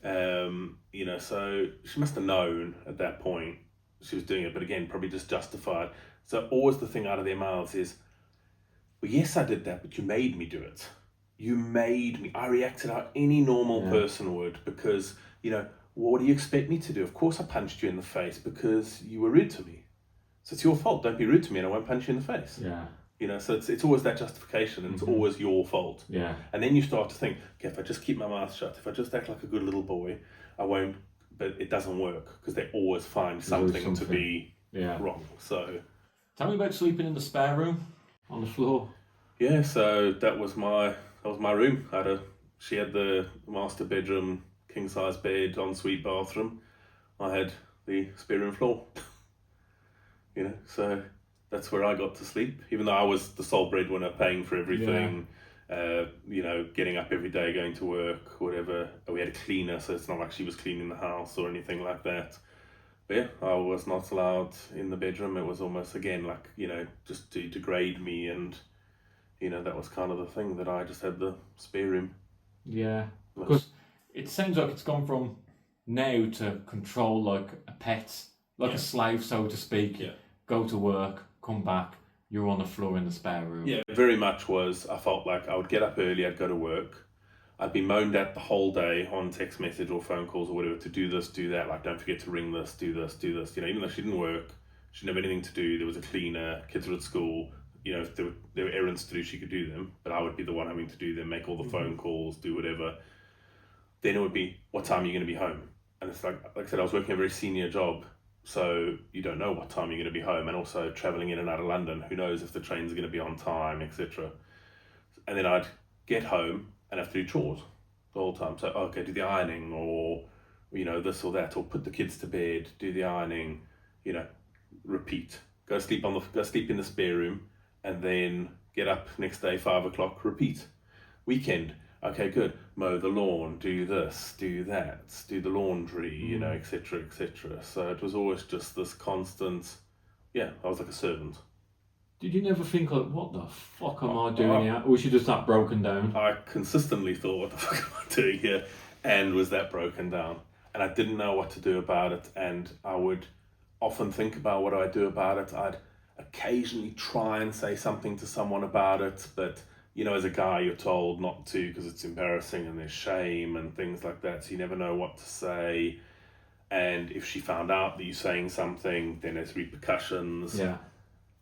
So she must have known at that point she was doing it, but again, probably just justified. So always the thing out of their mouths is, well, yes, I did that, but you made me do it. You made me. I reacted how any normal person would, because, what do you expect me to do? Of course I punched you in the face because you were rude to me. So it's your fault. Don't be rude to me and I won't punch you in the face. Yeah. So it's always that justification, and it's always your fault. Yeah. And then you start to think, okay, if I just keep my mouth shut, if I just act like a good little boy, I won't, but it doesn't work because they always find something to be wrong. So tell me about sleeping in the spare room on the floor. Yeah, so that was my room. She had the master bedroom, king size bed, ensuite bathroom. I had the spare room floor. So that's where I got to sleep, even though I was the sole breadwinner, paying for everything. Getting up every day, going to work, whatever. We had a cleaner, so it's not like she was cleaning the house or anything like that. But yeah, I was not allowed in the bedroom. It was almost, again, like, just to degrade me, and that was kind of the thing, that I just had the spare room. Yeah, because it seems like it's gone from now to control like a pet, like a slave, so to speak. Yeah. Go to work, come back, you're on the floor in the spare room. Yeah, very much was. I felt like I would get up early, I'd go to work. I'd be moaned at the whole day on text message or phone calls or whatever to do this, do that. Like, don't forget to ring this, do this, do this. Even though she didn't work, she didn't have anything to do. There was a cleaner, kids were at school. If there were errands to do, she could do them. But I would be the one having to do them, make all the phone calls, do whatever. Then it would be, what time are you going to be home? And it's like I said, I was working a very senior job. So you don't know what time you're going to be home, and also travelling in and out of London. Who knows if the trains are going to be on time, etc. And then I'd get home and have to do chores the whole time. So, okay, do the ironing, or, this or that, or put the kids to bed, do the ironing, repeat. Go sleep in the spare room, and then get up next day, 5 o'clock, repeat. Weekend. Okay, good. Mow the lawn, do this, do that, do the laundry, etc., etc. So it was always just this constant, I was like a servant. Did you never think, like, what the fuck am I doing here? Or was she just that broken down? I consistently thought, what the fuck am I doing here? And was that broken down. And I didn't know what to do about it. And I would often think about what do I do about it. I'd occasionally try and say something to someone about it, but as a guy, you're told not to because it's embarrassing and there's shame and things like that. So you never know what to say. And if she found out that you're saying something, then there's repercussions. Yeah.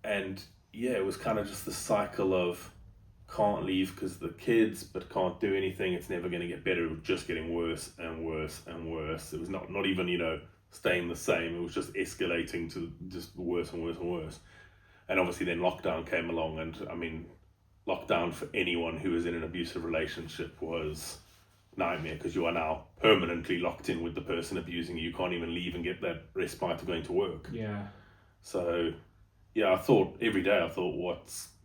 And it was kind of just the cycle of can't leave because the kids, but can't do anything. It's never going to get better. It was just getting worse and worse and worse. It was not even, staying the same. It was just escalating to just worse and worse and worse. And obviously then lockdown came along, and I mean, lockdown for anyone who was in an abusive relationship was nightmare, because you are now permanently locked in with the person abusing you. You can't even leave and get that respite to going to work. Yeah. So, I thought every day,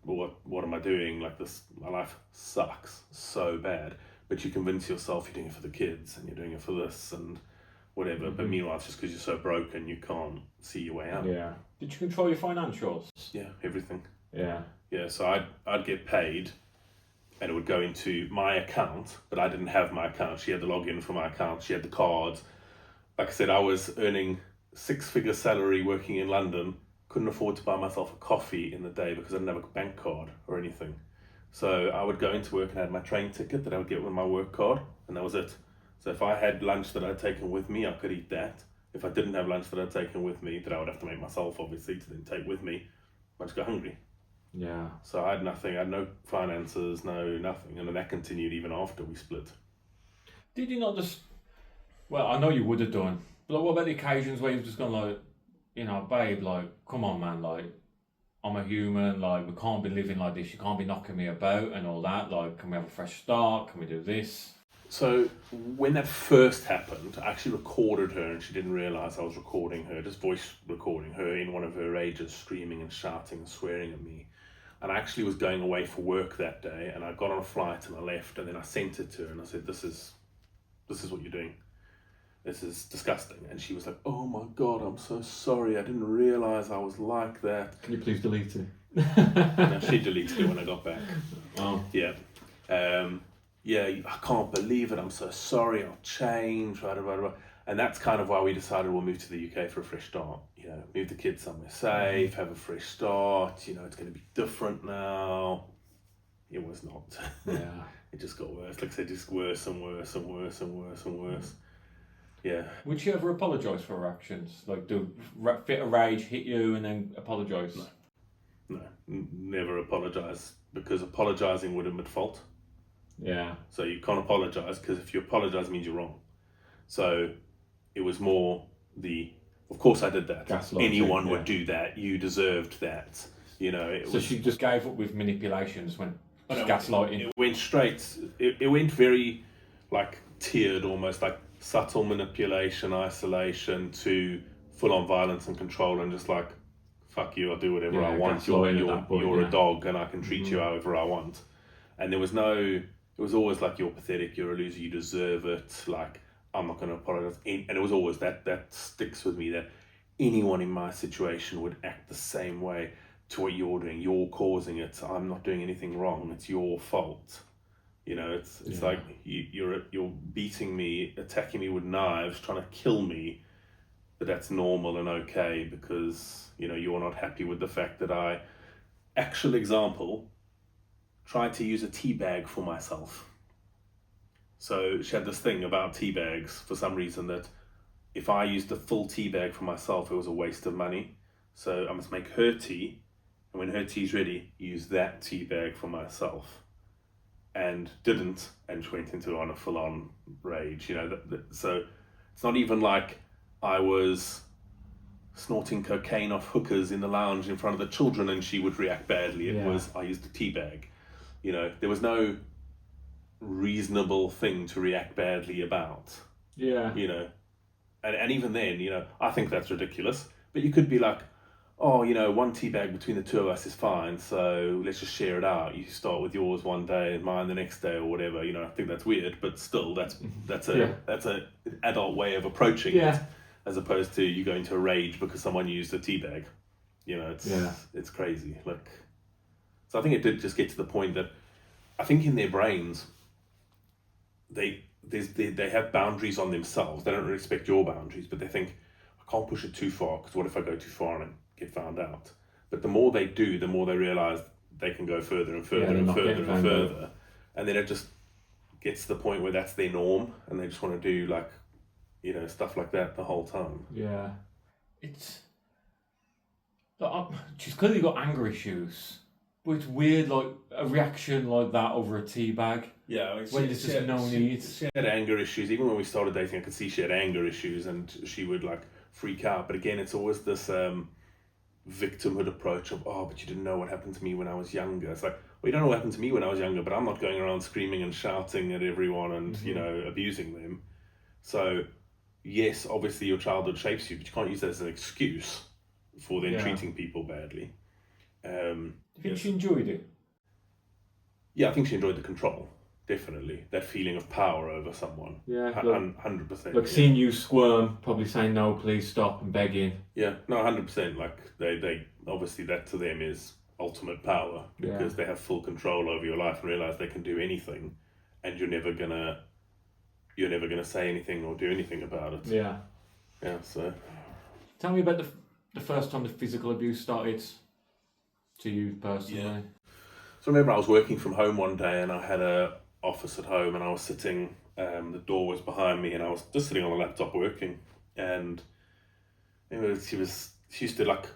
what am I doing? Like this, my life sucks so bad. But you convince yourself you're doing it for the kids and you're doing it for this and whatever. But meanwhile, it's just because you're so broken, you can't see your way out. Yeah. Did you control your financials? Yeah, everything. Yeah. Yeah, so I'd get paid, and it would go into my account, but I didn't have my account. She had the login for my account. She had the cards. Like I said, I was earning 6-figure salary working in London. Couldn't afford to buy myself a coffee in the day because I didn't have a bank card or anything. So I would go into work and I had my train ticket that I would get with my work card, and that was it. So if I had lunch that I'd taken with me, I could eat that. If I didn't have lunch that I'd taken with me, that I would have to make myself, obviously, to then take with me, I just got hungry. Yeah. So I had nothing. I had no finances, no nothing. And then that continued even after we split. Did you not just... Well, I know you would have done. But like, what about the occasions where you've just gone like, you know, babe, like, come on, man, like, I'm a human, like, we can't be living like this. You can't be knocking me about and all that. Like, can we have a fresh start? Can we do this? So when that first happened, I actually recorded her and she didn't realise I was recording her, just voice recording her in one of her rages, screaming and shouting and swearing at me. And I actually was going away for work that day, and I got on a flight and I left, and then I sent it to her and I said, this is what you're doing. This is disgusting. And she was like, oh my God, I'm so sorry. I didn't realise I was like that. Can you please delete it? No, she deleted it when I got back. Oh. Yeah. Yeah, I can't believe it. I'm so sorry. I'll change. Blah, blah, blah, blah. And that's kind of why we decided we'll move to the UK for a fresh start. You know, move the kids somewhere safe, have a fresh start. You know, it's going to be different now. It was not. Yeah. It just got worse. Like I said, just worse and worse and worse and worse and worse. Yeah. Would she ever apologise for her actions? Like, do fit of rage hit you and then apologise? No, never apologise, because apologising would admit fault. Yeah. So you can't apologise, because if you apologise means you're wrong. So it was more of course I did that. Gaslighting, Anyone would do that. You deserved that. You know. So she just gave up with manipulations when gaslighting. It went straight. It went very like tiered, almost like subtle manipulation, isolation, to full on violence and control, and just like, fuck you, I'll do whatever I want. You're a dog, and I can treat you however I want. And there was it was always like, you're pathetic, you're a loser, you deserve it. Like, I'm not going to apologize. And it was always that sticks with me, that anyone in my situation would act the same way to what you're doing. You're causing it. I'm not doing anything wrong. It's your fault. You know, it's like you're beating me, attacking me with knives, trying to kill me, but that's normal and okay because, you know, you're not happy with the fact that I, actual example, tried to use a tea bag for myself. So she had this thing about tea bags for some reason, that if I used a full tea bag for myself, it was a waste of money. So I must make her tea, and when her tea's ready, use that tea bag for myself. And didn't, and she went into on a full-on rage, you know. So it's not even like I was snorting cocaine off hookers in the lounge in front of the children and she would react badly. It was, I used a tea bag. You know, there was no reasonable thing to react badly about. Yeah. You know, and even then, you know, I think that's ridiculous. But you could be like, oh, you know, one tea bag between the two of us is fine, so let's just share it out. You start with yours one day and mine the next day or whatever. You know, I think that's weird, but still, that's a adult way of approaching it, as opposed to you going to a rage because someone used a tea bag. You know, it's crazy. Like, so I think it did just get to the point that I think in their brains, they have boundaries on themselves. They don't respect your boundaries, but they think, I can't push it too far because what if I go too far and get found out? But the more they do, the more they realise they can go further and further and further and further. And then it just gets to the point where that's their norm and they just want to do, like, you know, stuff like that the whole time. Yeah. It's... she's clearly got anger issues. But it's weird, like, a reaction like that over a tea bag. Yeah, when there's just no need. She had anger issues. Even when we started dating, I could see she had anger issues and she would, like, freak out. But again, it's always this victimhood approach of, oh, but you didn't know what happened to me when I was younger. It's like, well, you don't know what happened to me when I was younger, but I'm not going around screaming and shouting at everyone and, you know, abusing them. So, yes, obviously your childhood shapes you, but you can't use that as an excuse for then treating people badly. Do you think she enjoyed it? Yeah, I think she enjoyed the control. Definitely, that feeling of power over someone. Yeah, 100%. Like seeing you squirm, probably saying no, please stop, and begging. Yeah, no, 100%. Like they obviously that to them is ultimate power, because they have full control over your life and realize they can do anything, and you're never gonna say anything or do anything about it. Yeah. So Tell me about the first time the physical abuse started to you personally. Yeah. So I remember I was working from home one day, and I had a office at home, and I was sitting, the door was behind me, and I was just sitting on a laptop working, and she used to like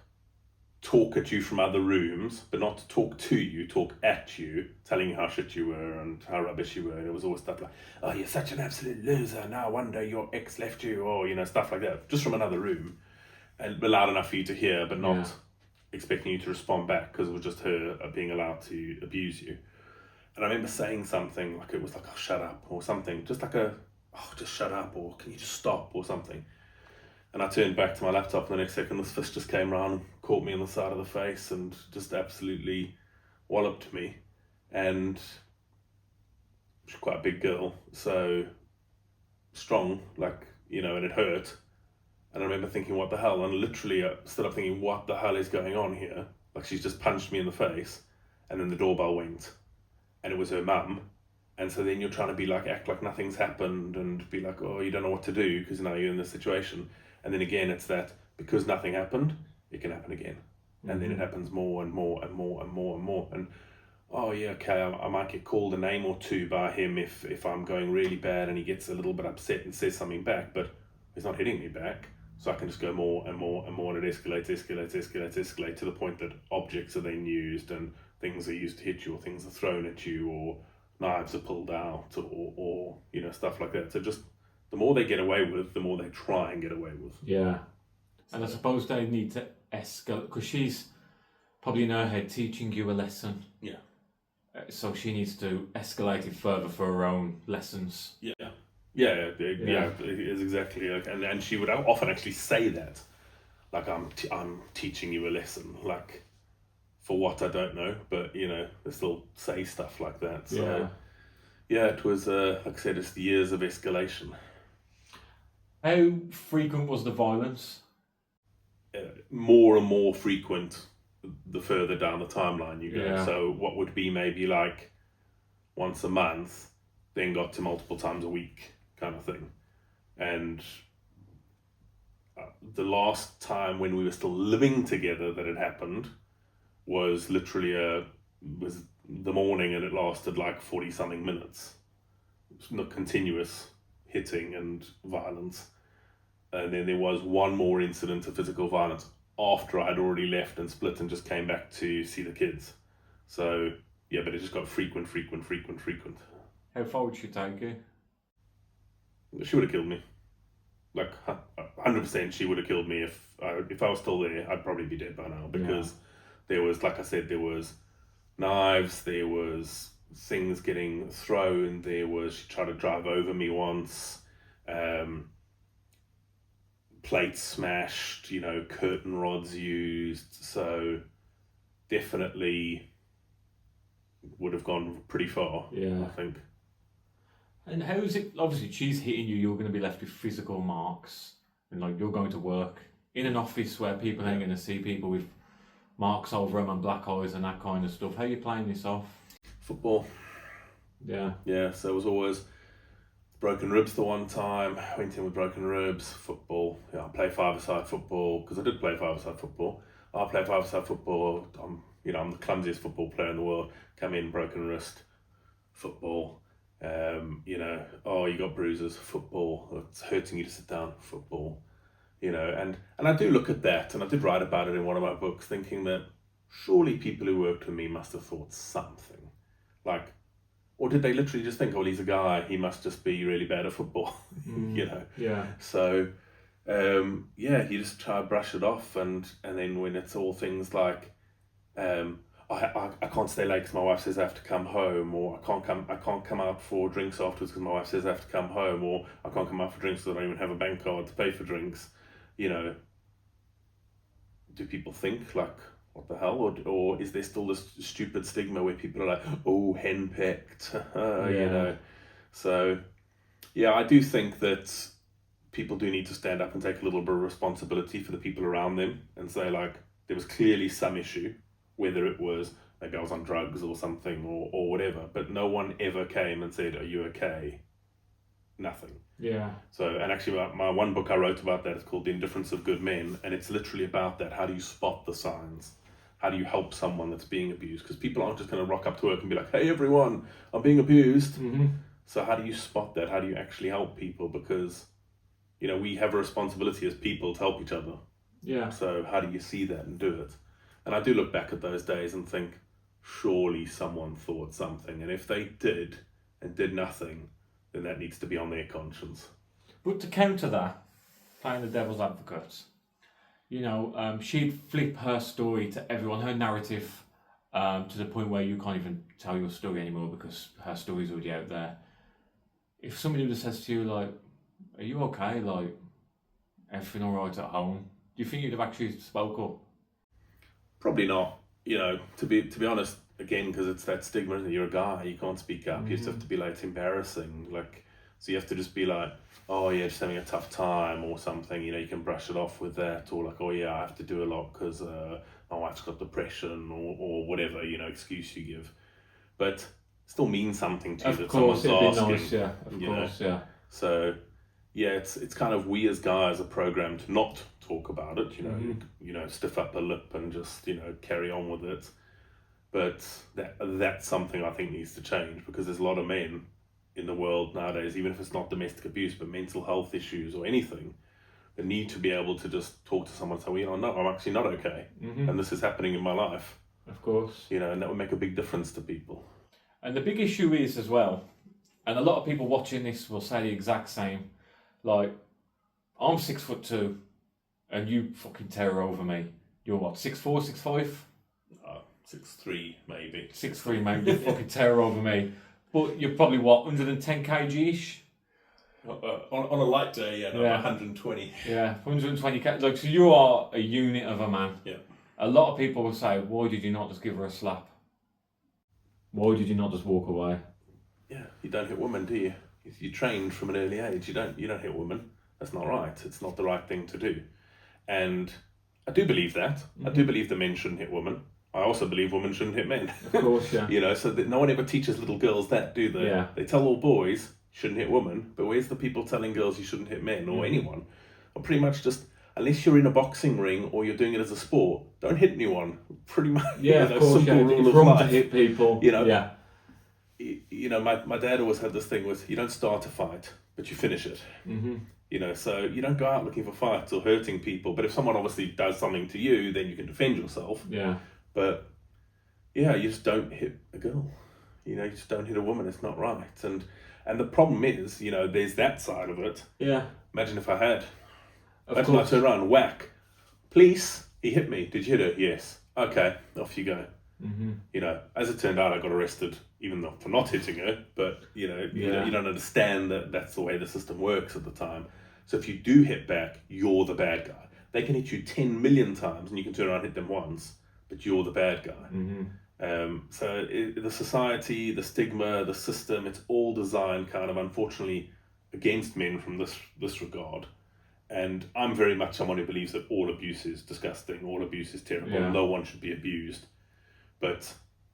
talk at you from other rooms, but not to talk to you, talk at you, telling you how shit you were and how rubbish you were. And it was always stuff like, oh, you're such an absolute loser, no wonder your ex left you, or stuff like that, just from another room, and loud enough for you to hear, but not expecting you to respond back, because it was just her being allowed to abuse you. And I remember saying something like, it was like, oh, shut up, or something, just like just shut up, or can you just stop, or something. And I turned back to my laptop, and the next second this fist just came round and caught me on the side of the face and just absolutely walloped me. And she's quite a big girl, so strong, like, and it hurt. And I remember thinking, what the hell? And literally I stood up thinking, what the hell is going on here? Like, she's just punched me in the face. And then the doorbell went, and it was her mum. And so then you're trying to be like, act like nothing's happened, and be like, oh, you don't know what to do because now you're in this situation. And then again, it's that because nothing happened, it can happen again. And then it happens more and more and more and more and more. And, oh yeah, okay, I might get called a name or two by him if I'm going really bad, and he gets a little bit upset and says something back, but he's not hitting me back. So I can just go more and more and more, and it escalates to the point that objects are then used, and things are used to hit you, or things are thrown at you, or knives are pulled out, or stuff like that. So just the more they get away with, the more they try and get away with. Yeah. And I suppose they need to escalate, because she's probably in her head teaching you a lesson. Yeah. So she needs to escalate it further for her own lessons. Yeah, it is exactly like, and she would often actually say that, like, I'm teaching you a lesson, like, for what I don't know, but they still say stuff like that. So it was like I said, it's the years of escalation. How frequent was the violence? More and more frequent the further down the timeline you go. Yeah. So what would be maybe like once a month, then got to multiple times a week kind of thing. And the last time when we were still living together that it happened was literally was the morning, and it lasted like 40 something minutes. It's not continuous hitting and violence. And then there was one more incident of physical violence after I'd already left and split and just came back to see the kids. So yeah, but it just got frequent. How far would she take you? She would have killed me. Like 100%, she would have killed me if I was still there. I'd probably be dead by now, because there was, like I said, there was knives, there was things getting thrown, she tried to drive over me once, plates smashed, curtain rods used. So definitely would have gone pretty far. I think. And how is it? Obviously, she's hitting you. You're going to be left with physical marks, and like you're going to work in an office where people ain't going to see people with marks over them and black eyes and that kind of stuff. How are you playing this off? Football. Yeah. So it was always broken ribs the one time. Went in with broken ribs. Football. I play five-a-side football, because I did play five-a-side football. I play five-a-side football. I'm the clumsiest football player in the world. Come in, broken wrist. Football. You got bruises. Football. It's hurting you to sit down. Football. And I do look at that, and I did write about it in one of my books, thinking that surely people who worked with me must have thought something. Like, or did they literally just think, oh, he's a guy, he must just be really bad at football, Yeah. So, you just try to brush it off, and then when it's all things like, I can't stay late because my wife says I have to come home, or I can't come out for drinks afterwards because my wife says I have to come home, or I can't come out for drinks because I don't even have a bank card to pay for drinks. Do people think like, what the hell, or is there still this stupid stigma where people are like, oh, henpecked, So I do think that people do need to stand up and take a little bit of responsibility for the people around them and say, like, there was clearly some issue. whether it was maybe I was on drugs or something or whatever, but no one ever came and said, "Are you okay?" Nothing. Yeah. So, and actually my one book I wrote about that is called The Indifference of Good Men, and it's literally about that. How do you spot the signs? How do you help someone that's being abused? Because people aren't just going to rock up to work and be like, "Hey everyone, I'm being abused." Mm-hmm. So how do you spot that? How do you actually help people? Because, you know, we have a responsibility as people to help each other. Yeah. So how do you see that and do it? And I do look back at those days and think, surely someone thought something. And if they did and did nothing, then that needs to be on their conscience. But to counter that, playing the devil's advocate, you know, she'd flip her story to everyone, her narrative, to the point where you can't even tell your story anymore because her story's already out there. If somebody just says to you, like, "Are you okay? Like, everything all right at home?" Do you think you'd have actually spoke up? Probably not. You know, to be honest, again, because it's that stigma, isn't it? You're a guy, you can't speak up. You just have to be like, it's embarrassing. Like, so you have to just be like, "Oh yeah, just having a tough time" or something. You know, you can brush it off with that, or like, "Oh yeah, I have to do a lot because my wife's got depression," or whatever, you know, excuse you give. But still means something to you that someone's it'd be asking. nice, yeah. Of course, yeah. So, yeah, it's kind of we as guys are programmed to not talk about it. You know, Mm-hmm. you know, stiff up the lip and just, you know, carry on with it. But that's something I think needs to change, because there's a lot of men in the world nowadays, even if it's not domestic abuse, but mental health issues or anything, that need to be able to just talk to someone and say, "Well, you know, no, I'm actually not okay, and this is happening in my life." Of course. You know, and that would make a big difference to people. And the big issue is as well, and a lot of people watching this will say the exact same. Like, I'm 6'2", and you fucking terror over me. You're what, 6'4", 6'5"? 6'3", maybe. 6'3", mate. You fucking terror over me. But you're probably what, 110 kg-ish? On a light day, yeah, Yeah. 120. Yeah, 120 kg. Like, so you are a unit of a man. Yeah. A lot of people will say, "Why did you not just give her a slap? Why did you not just walk away?" Yeah, you don't hit women, do you? If you trained from an early age, you don't hit women. That's not right. It's not the right thing to do. And I do believe that. I do believe that men shouldn't hit women. I also believe women shouldn't hit men. Of course, yeah. You know, so that no one ever teaches little girls that, do they? Yeah. They tell all boys you shouldn't hit women, but where's the people telling girls you shouldn't hit men or anyone? Or pretty much just, unless you're in a boxing ring or you're doing it as a sport, don't hit anyone. Pretty much. Yeah, of course, yeah. Rule It's of wrong life. to hit people. You know, yeah. You know, my dad always had this thing with, you don't start a fight, but you finish it. Mm-hmm. You know, so you don't go out looking for fights or hurting people, but if someone obviously does something to you, then you can defend yourself. Yeah. But yeah, you just don't hit a girl. You know, you just don't hit a woman. It's not right. And the problem is, you know, there's that side of it. Yeah. Imagine if I had. Of Imagine I course. turn around, whack. Police, he hit me. Did you hit her? Yes. Okay, off you go. Mm-hmm. You know, as it turned out, I got arrested, even though for not hitting her. But you know, Yeah. you don't understand that that's the way the system works at the time. So if you do hit back, you're the bad guy. They can hit you 10 million times, and you can turn around and hit them once, but you're the bad guy. Mm-hmm. So the society, the stigma, the system, it's all designed kind of, unfortunately, against men from this regard. And I'm very much someone who believes that all abuse is disgusting, all abuse is terrible, Yeah. no one should be abused. But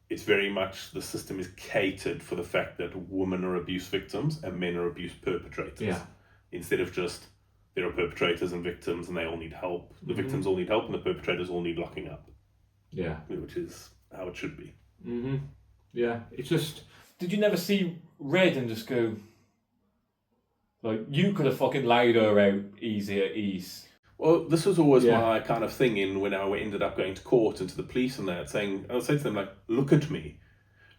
it's very much, the system is catered for the fact that women are abuse victims and men are abuse perpetrators. Yeah. Instead of just, there are perpetrators and victims and they all need help. The victims all need help and the perpetrators all need locking up. Yeah. Which is how it should be. Mm-hmm. Yeah. It's just, did you never see Red and just go, like, you could have fucking laid her out easy at ease. Well, this was always Yeah. my kind of thing in when I ended up going to court and to the police and that, saying, I would say to them, like, look at me.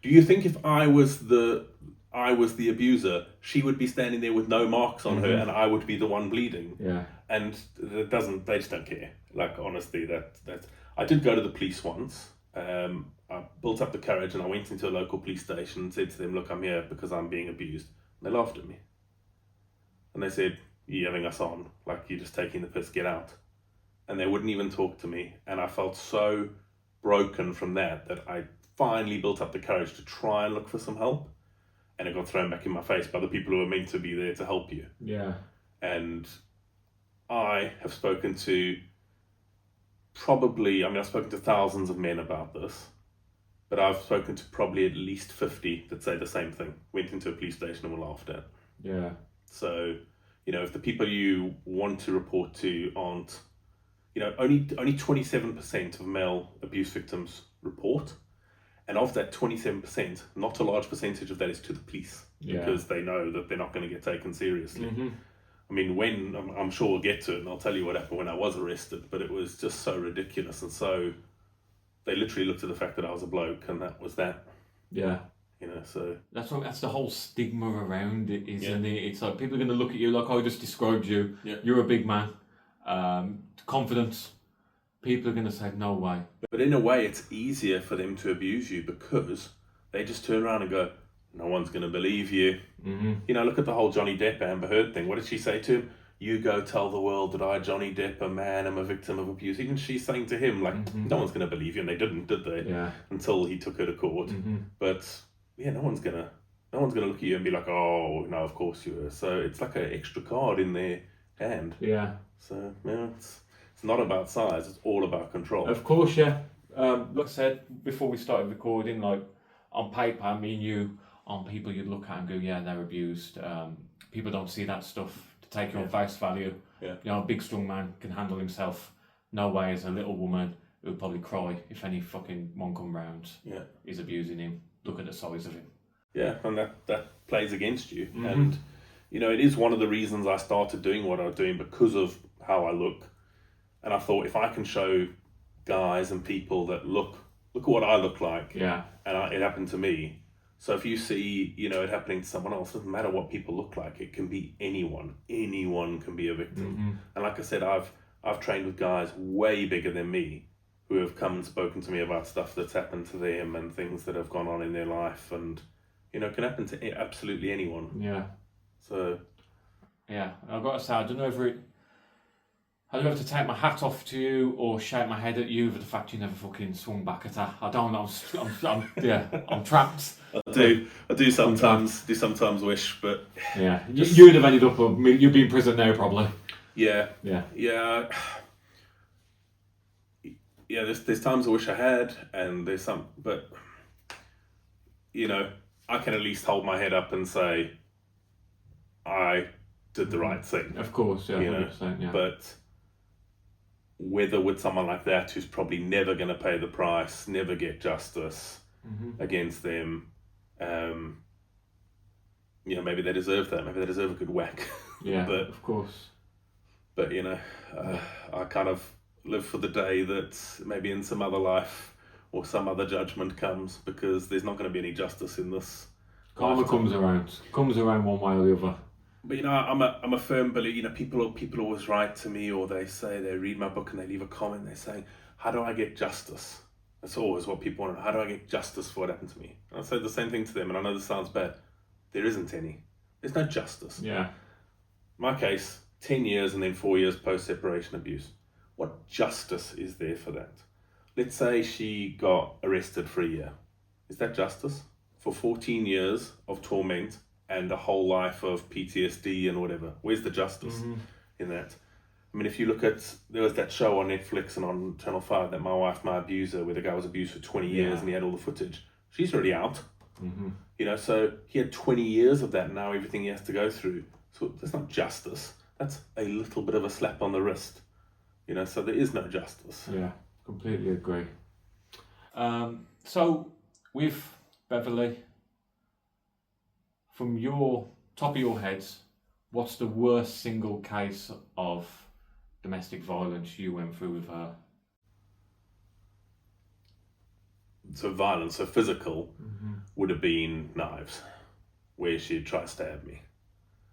Do you think if I was the abuser, she would be standing there with no marks on her and I would be the one bleeding? Yeah. And they just don't care. Like, honestly, that I did go to the police once. I built up the courage and I went into a local police station and said to them, look, I'm here because I'm being abused. And they laughed at me. And they said, you're having us on, like you're just taking the piss, get out. And they wouldn't even talk to me. And I felt so broken from that I finally built up the courage to try and look for some help. And it got thrown back in my face by the people who are meant to be there to help you. Yeah. And I have spoken to probably, I mean, I've spoken to thousands of men about this, but I've spoken to probably at least 50 that say the same thing. Went into a police station and were laughed at. Yeah. So, if the people you want to report to aren't, only 27% of male abuse victims report. And of that 27%, not a large percentage of that is to the police, because they know that they're not going to get taken seriously. Mm-hmm. I mean, when, I'm sure we'll get to it, and I'll tell you what happened when I was arrested, but it was just so ridiculous. And so they literally looked at the fact that I was a bloke, and that was that. Yeah. So that's the whole stigma around it, isn't it? It's like people are going to look at you like I just described you. Yeah. You're a big man. Confidence. People are going to say, no way. But in a way, it's easier for them to abuse you because they just turn around and go, no one's going to believe you. Mm-hmm. Look at the whole Johnny Depp, Amber Heard thing. What did she say to him? You go tell the world that I, Johnny Depp, a man, am a victim of abuse. Even she's saying to him, like, no one's going to believe you. And they didn't, did they? Yeah. Until he took her to court. Mm-hmm. But, no one's going to look at you and be like, oh, no, of course you were. So it's like an extra card in their hand. Yeah. So, it's not about size. It's all about control. Of course, yeah. Like I said, before we started recording, like, on paper, me and you aren't people you'd look at and go, yeah, they're abused. People don't see that stuff to take you on face value. Yeah. A big strong man can handle himself. No way is a little woman who'd probably cry if any fucking one come round is abusing him. Look at the size of him. Yeah, and that plays against you. Mm-hmm. And, it is one of the reasons I started doing what I was doing, because of how I look. And I thought, if I can show guys and people that look at what I look like, and it happened to me. So if you see, it happening to someone else, it doesn't matter what people look like. It can be anyone. Anyone can be a victim. Mm-hmm. And like I said, I've trained with guys way bigger than me who have come and spoken to me about stuff that's happened to them and things that have gone on in their life, and can happen to absolutely anyone. Yeah. So. Yeah, I've got to say, I don't know if I don't have to take my hat off to you or shake my head at you for the fact you never fucking swung back at her. I don't know. I'm trapped. I do sometimes wish, but yeah, you'd have ended up. You'd be in prison now, probably. Yeah. Yeah. Yeah. Yeah. There's times I wish I had, and there's some, but I can at least hold my head up and say I did the right thing. Of course, yeah, 100%, yeah. But whether with someone like that who's probably never going to pay the price, never get justice against them, maybe they deserve that. Maybe they deserve a good whack. Yeah, but, of course. But, I kind of live for the day that maybe in some other life or some other judgment comes, because there's not going to be any justice in this. Karma comes around one way or the other. But I'm a firm believer. People always write to me, or they say they read my book and they leave a comment. They're saying, "How do I get justice?" That's always what people want to know. How do I get justice for what happened to me? And I say the same thing to them. And I know this sounds bad. There isn't any. There's no justice. Yeah. My case, 10 years and then 4 years post-separation abuse. What justice is there for that? Let's say she got arrested for a year. Is that justice? For 14 years of torment and a whole life of PTSD and whatever. Where's the justice in that? I mean, if you look at, there was that show on Netflix and on Channel 5, that My Wife, My Abuser, where the guy was abused for 20 years and he had all the footage. She's already out. So he had 20 years of that, and now everything he has to go through. So that's not justice. That's a little bit of a slap on the wrist. So there is no justice. Yeah, completely agree. So with Beverly, from your top of your heads, what's the worst single case of domestic violence you went through with her? So violence, so physical, would have been knives, where she'd try to stab me.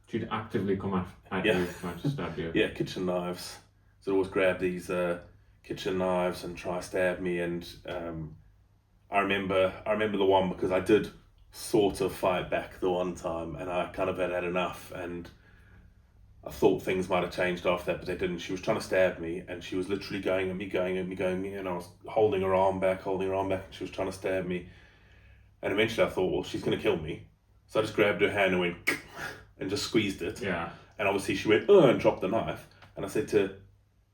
She'd actively come at you trying to stab you? Yeah, kitchen knives. So I'd always grab these kitchen knives and try to stab me. And I remember the one, because I did sort of fight back the one time, and I kind of had had enough, and I thought things might have changed after that, but they didn't. She was trying to stab me, and she was literally going at me, and I was holding her arm back, and she was trying to stab me. And eventually I thought, well, she's going to kill me. So I just grabbed her hand and went, and just squeezed it. Yeah. And obviously she went, oh, and dropped the knife. And I said to her,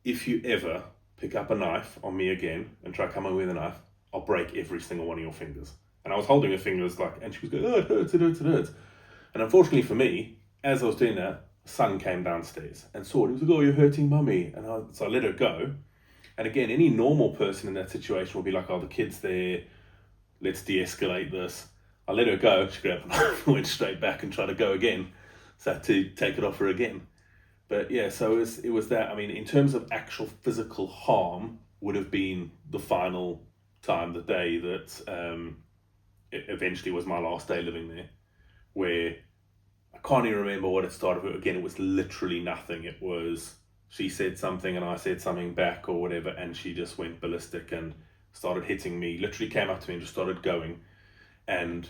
if you ever pick up a knife on me again and try to come in with a knife, I'll break every single one of your fingers. And I was holding her fingers and she was going, oh, it hurts, it hurts, it hurts. And unfortunately for me, as I was doing that, son came downstairs and saw it. He was like, oh, you're hurting mummy. So I let her go. And again, any normal person in that situation would be like, oh, the kid's there, let's de-escalate this. I let her go, she grabbed the knife and went straight back and tried to go again. So I had to take it off her again. But yeah, so it was that. I mean, in terms of actual physical harm, would have been the final time, the day that it eventually was my last day living there, where I can't even remember what it started with. Again, it was literally nothing. It was, she said something and I said something back or whatever, and she just went ballistic and started hitting me, literally came up to me and just started going. And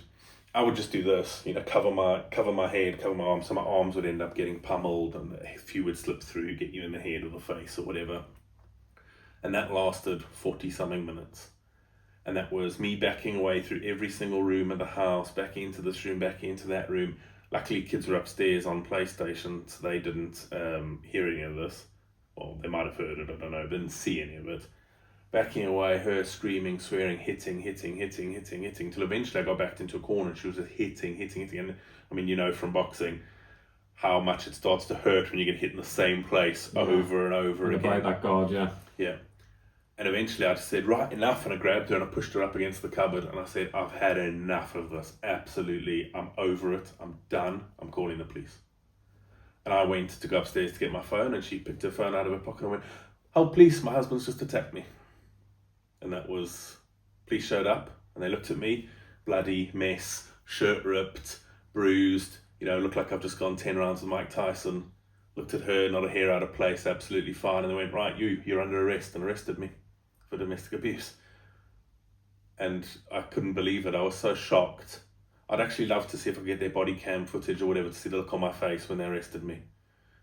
I would just do this, cover my head, cover my arms, so my arms would end up getting pummeled and a few would slip through, get you in the head or the face or whatever. And that lasted 40 something minutes. And that was me backing away through every single room of the house, back into this room, back into that room. Luckily, kids were upstairs on PlayStation, so they didn't hear any of this. Well, they might have heard it, I don't know, didn't see any of it. Backing away, her screaming, swearing, hitting, till eventually I got backed into a corner and she was just hitting. And I mean, from boxing, how much it starts to hurt when you get hit in the same place over and over again. That guard, yeah. Yeah. And eventually I just said, right, enough. And I grabbed her and I pushed her up against the cupboard and I said, I've had enough of this. Absolutely. I'm over it. I'm done. I'm calling the police. And I went to go upstairs to get my phone and she picked her phone out of her pocket and went, oh, police, my husband's just attacked me. And that was, police showed up and they looked at me, bloody mess, shirt ripped, bruised, looked like I've just gone 10 rounds with Mike Tyson. Looked at her, not a hair out of place, absolutely fine. And they went, right, you're under arrest, and arrested me for domestic abuse. And I couldn't believe it. I was so shocked. I'd actually love to see if I could get their body cam footage or whatever to see the look on my face when they arrested me,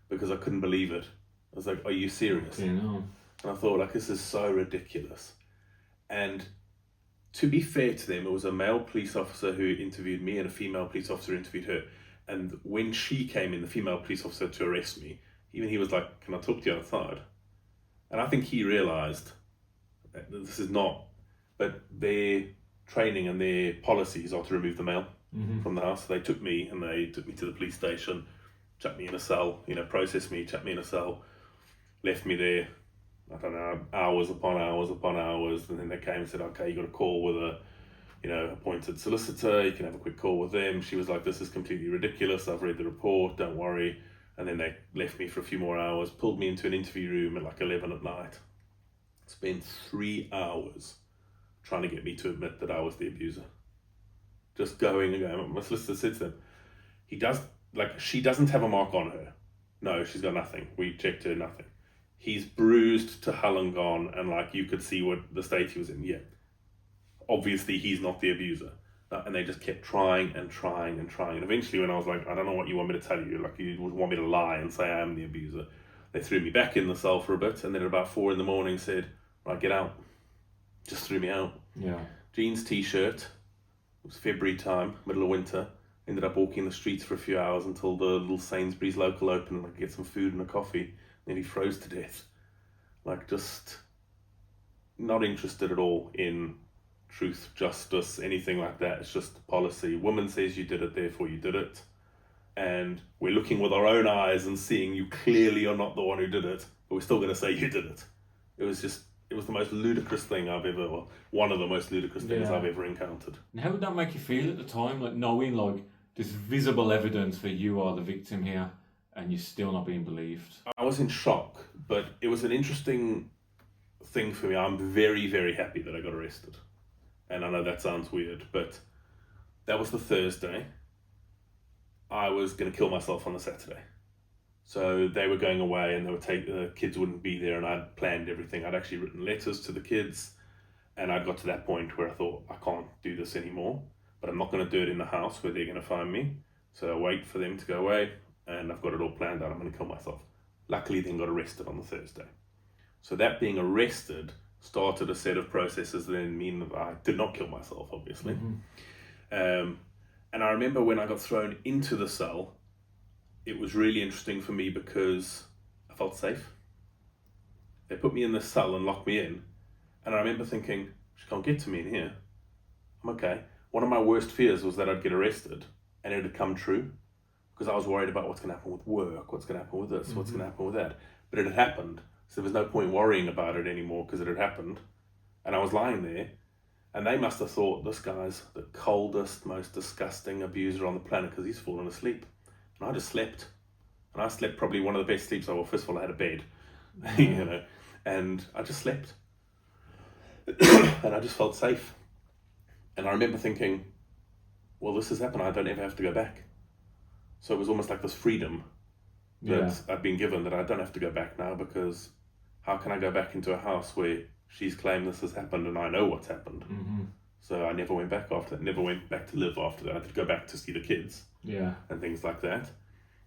because I couldn't believe it. I was like, are you serious? And I thought, this is so ridiculous. And to be fair to them, it was a male police officer who interviewed me and a female police officer interviewed her. And when she came in, the female police officer, to arrest me, even he was like, can I talk to you outside? And I think he realised that this is not, but their training and their policies are to remove the male from the house. So they took me to the police station, chucked me in a cell, processed me, chucked me in a cell, left me there, I don't know, hours upon hours, and then they came and said, okay, you got a call with a appointed solicitor, you can have a quick call with them. She was like, this is completely ridiculous, I've read the report, don't worry. And then they left me for a few more hours, pulled me into an interview room at 11 at night. Spent 3 hours trying to get me to admit that I was the abuser. Just going and going. My solicitor said to them, she doesn't have a mark on her. No, she's got nothing. We checked her, nothing. He's bruised to hell and gone, and you could see what the state he was in. Yeah. Obviously, he's not the abuser. And they just kept trying. And eventually, when I was like, I don't know what you want me to tell you, you would want me to lie and say I am the abuser, they threw me back in the cell for a bit, and then at about 4 a.m. said, right, get out. Just threw me out. Yeah. Jeans, t-shirt. It was February time, middle of winter. Ended up walking the streets for a few hours until the little Sainsbury's local opened and I could get some food and a coffee. Nearly froze to death. Just not interested at all in truth, justice, anything like that. It's just policy. Woman says you did it, therefore you did it. And we're looking with our own eyes and seeing you clearly are not the one who did it, but we're still going to say you did it. It was the most ludicrous thing one of the most ludicrous things I've ever encountered. And how would that make you feel at the time, knowing there's visible evidence that you are the victim here and you're still not being believed? I was in shock, but it was an interesting thing for me. I'm very, very happy that I got arrested. And I know that sounds weird, but that was the Thursday. I was going to kill myself on the Saturday. So they were going away and the kids wouldn't be there, and I'd planned everything. I'd actually written letters to the kids, and I got to that point where I thought, I can't do this anymore, but I'm not going to do it in the house where they're going to find me. So I wait for them to go away, and I've got it all planned out. I'm going to kill myself. Luckily, then got arrested on the Thursday. So that being arrested started a set of processes that then mean that I did not kill myself, obviously. And I remember when I got thrown into the cell, it was really interesting for me because I felt safe. they put me in this cell and locked me in. And I remember thinking, she can't get to me in here. I'm okay. One of my worst fears was that I'd get arrested, and it had come true, because I was worried about what's going to happen with work, what's going to happen with this, what's going to happen with that. But it had happened, so there was no point worrying about it anymore because it had happened. And I was lying there, and they must have thought, this guy's the coldest, most disgusting abuser on the planet because he's fallen asleep. And I just slept. And I slept probably one of the best sleeps. Well, first of all, I had a bed, you know, and I just slept. And I just felt safe. And I remember thinking, well, this has happened. I don't ever have to go back. So it was almost like this freedom that I'd been given, that I don't have to go back now, because how can I go back into a house where she's claimed this has happened and I know what's happened? So I never went back after that, never went back to live after that. I could go back to see the kids and things like that.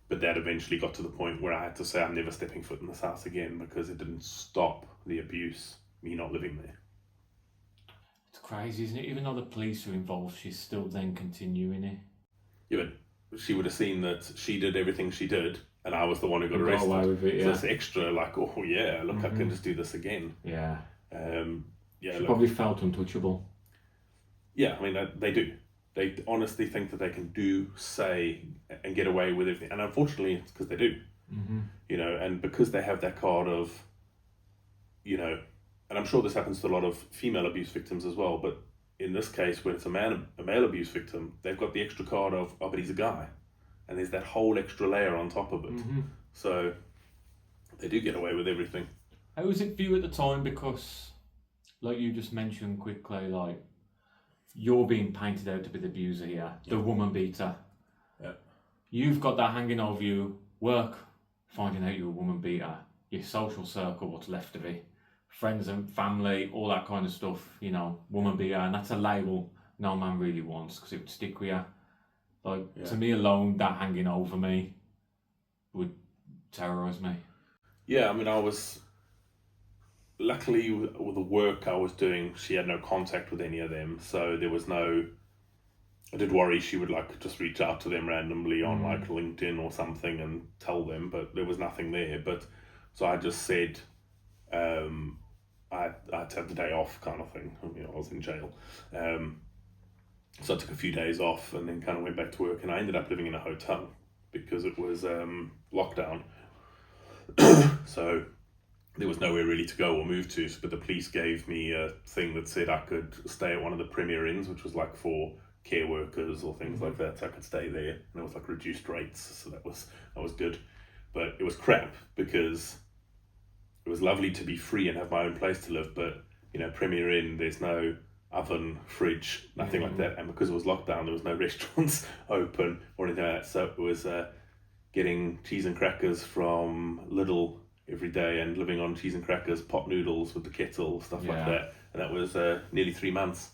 But that eventually got to the point where I had to say, I'm never stepping foot in this house again, because it didn't stop the abuse, me not living there. It's crazy, isn't it? Even though the police are involved, she's still then continuing it. Yeah, but she would have seen that she did everything she did, and I was the one who got arrested. Away with it, So it's extra like, oh yeah, look, I can just do this again. Yeah. Yeah. She probably felt untouchable. Yeah, I mean, they do. They honestly think that they can do, say, and get away with everything. And unfortunately, it's because they do. You know, and because they have that card of, you know, and I'm sure this happens to a lot of female abuse victims as well, but in this case, when it's a male abuse victim, they've got the extra card of, oh, but he's a guy. And there's that whole extra layer on top of it. So they do get away with everything. How was it for you at the time? Because, like you just mentioned quickly, like, you're being painted out to be the abuser here, the woman beater. Yeah. You've got that hanging over you, work, finding out you're a woman beater, your social circle, what's left of it, friends and family, all that kind of stuff, you know, woman beater, and that's a label no man really wants, because it would stick with you. Like, to me alone, that hanging over me would terrorise me. Yeah, I mean, I was... Luckily, with the work I was doing, she had no contact with any of them, so there was no... I did worry she would, like, just reach out to them randomly on, like, LinkedIn or something and tell them, but there was nothing there. But so I just said I had to have the day off, kind of thing. You know, I was in jail. So I took a few days off and then kind of went back to work, and I ended up living in a hotel because it was lockdown. So there was nowhere really to go or move to, but the police gave me a thing that said I could stay at one of the Premier Inns, which was like for care workers or things like that, so I could stay there, and it was like reduced rates, so that was good. But it was crap, because it was lovely to be free and have my own place to live, but, you know, Premier Inn, there's no oven, fridge, nothing like that, and because it was lockdown, there was no restaurants open or anything like that, so it was getting cheese and crackers from Lidl every day and living on cheese and crackers, pot noodles with the kettle, stuff like that. And that was nearly 3 months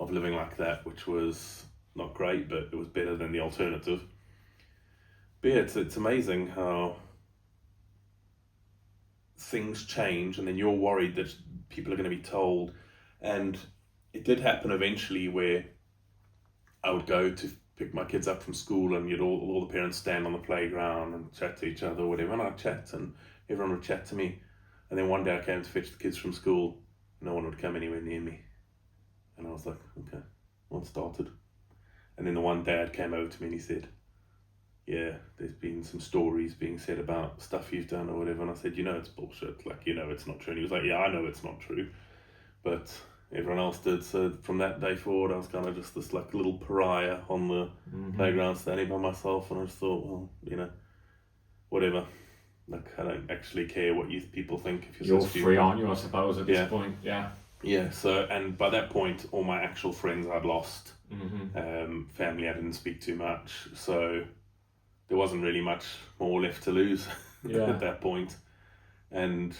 of living like that, which was not great, but it was better than the alternative. But yeah, it's amazing how things change, and then you're worried that people are going to be told. And it did happen eventually where I would go to pick my kids up from school, and you'd all the parents stand on the playground and chat to each other or whatever, and I'd chat and everyone would chat to me. And then one day I came to fetch the kids from school, no one would come anywhere near me, and I was like, okay, what started? And then the one dad came over to me and he said, yeah, there's been some stories being said about stuff you've done or whatever. And I said, you know, it's bullshit, like, you know, it's not true. And he was like, yeah, I know it's not true, but everyone else did. So from that day forward, I was kind of just this like little pariah on the playground, standing by myself. And I just thought, well, you know, whatever. Like, I don't actually care what you people think. If you're so stupid. Free, aren't you, I suppose, at this point? Yeah, so, and by that point, all my actual friends I'd lost. Family I didn't speak too much. So there wasn't really much more left to lose at that point. And,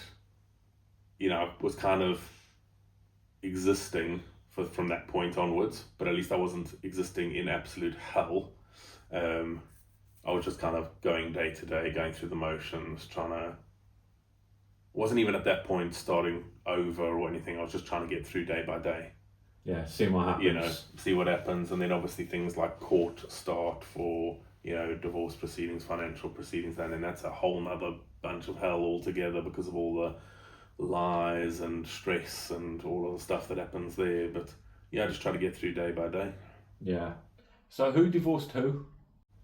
you know, I was kind of existing from that point onwards, but at least I wasn't existing in absolute hell. I was just kind of going day to day, going through the motions, wasn't even at that point starting over or anything. I was just trying to get through day by day. Yeah, see what happens. You know, see what happens. And then obviously things like court start for, you know, divorce proceedings, financial proceedings, and then that's a whole nother bunch of hell altogether because of all lies and stress and all of the stuff that happens there. But yeah, I just try to get through day by day. Yeah. So who divorced who?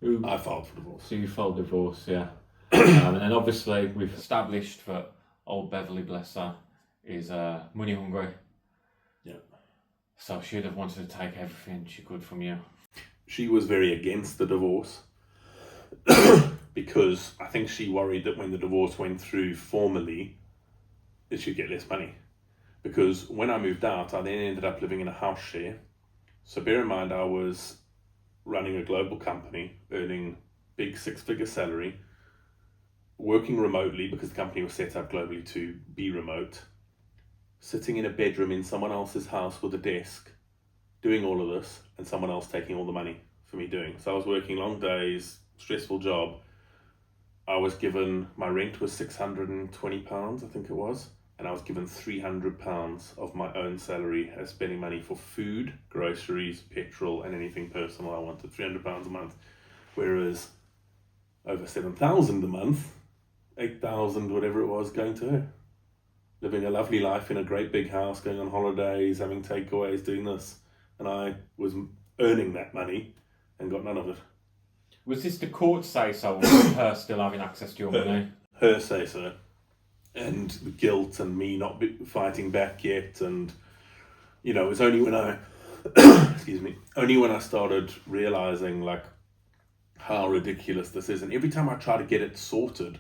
Who? I filed for divorce. So you filed divorce, yeah. And then obviously we've established that old Beverly, bless her, is money hungry. Yeah. So she'd have wanted to take everything she could from you. She was very against the divorce because I think she worried that when the divorce went through formally, that she'd get less money. Because when I moved out, I then ended up living in a house share. So bear in mind, I was running a global company, earning big 6-figure salary, working remotely because the company was set up globally to be remote, sitting in a bedroom in someone else's house with a desk, doing all of this, and someone else taking all the money for me doing. So I was working long days, stressful job. I was given, my rent was £620, I think it was, and I was given £300 of my own salary as spending money for food, groceries, petrol, and anything personal I wanted. £300 a month, whereas over 7,000 a month, 8,000 whatever it was, going to her. Living a lovely life in a great big house, going on holidays, having takeaways, doing this. And I was earning that money and got none of it. Was this the court say so, or was her still having access to your money? Her say so. And the guilt and me not fighting back yet. And, you know, it was only when I, only when I started realizing like how ridiculous this is. And every time I try to get it sorted,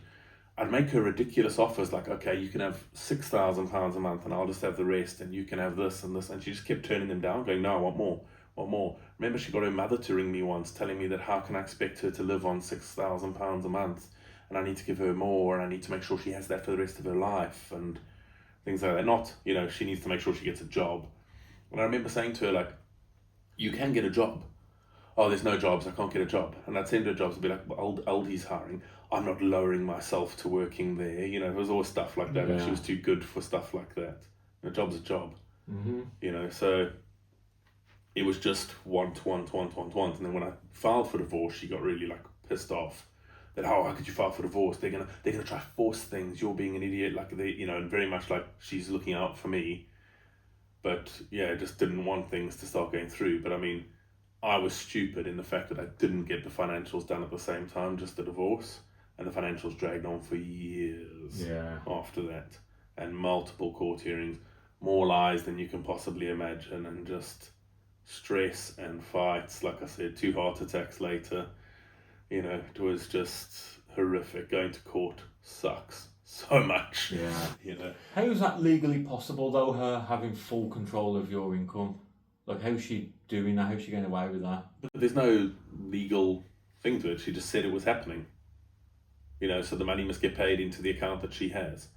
I'd make her ridiculous offers like, okay, you can have £6,000 a month and I'll just have the rest, and you can have this and this. And she just kept turning them down, going, no, I want more. Remember, she got her mother to ring me once, telling me that how can I expect her to live on £6,000 a month, and I need to give her more, and I need to make sure she has that for the rest of her life, and things like that. Not, you know, she needs to make sure she gets a job. And I remember saying to her, like, you can get a job. Oh, there's no jobs, I can't get a job. And I'd send her jobs and be like, well, Aldi's hiring. I'm not lowering myself to working there. You know, there was always stuff like that. Yeah. Like she was too good for stuff like that. A job's a job. Mm-hmm. You know, so it was just want. And then when I filed for divorce, she got really like pissed off that, oh, how could you file for divorce? They're gonna try to force things. You're being an idiot. Like they, you know, and very much like she's looking out for me. But yeah, just didn't want things to start going through. But I mean, I was stupid in the fact that I didn't get the financials done at the same time, just the divorce. And the financials dragged on for years after that. And multiple court hearings, more lies than you can possibly imagine, and just stress and fights. Like I said, 2 heart attacks later. You know, it was just horrific. Going to court sucks so much. Yeah. You know. How is that legally possible, though, her having full control of your income? Like, how's she doing that? How's she getting away with that? But there's no legal thing to it. She just said it was happening. You know, so the money must get paid into the account that she has.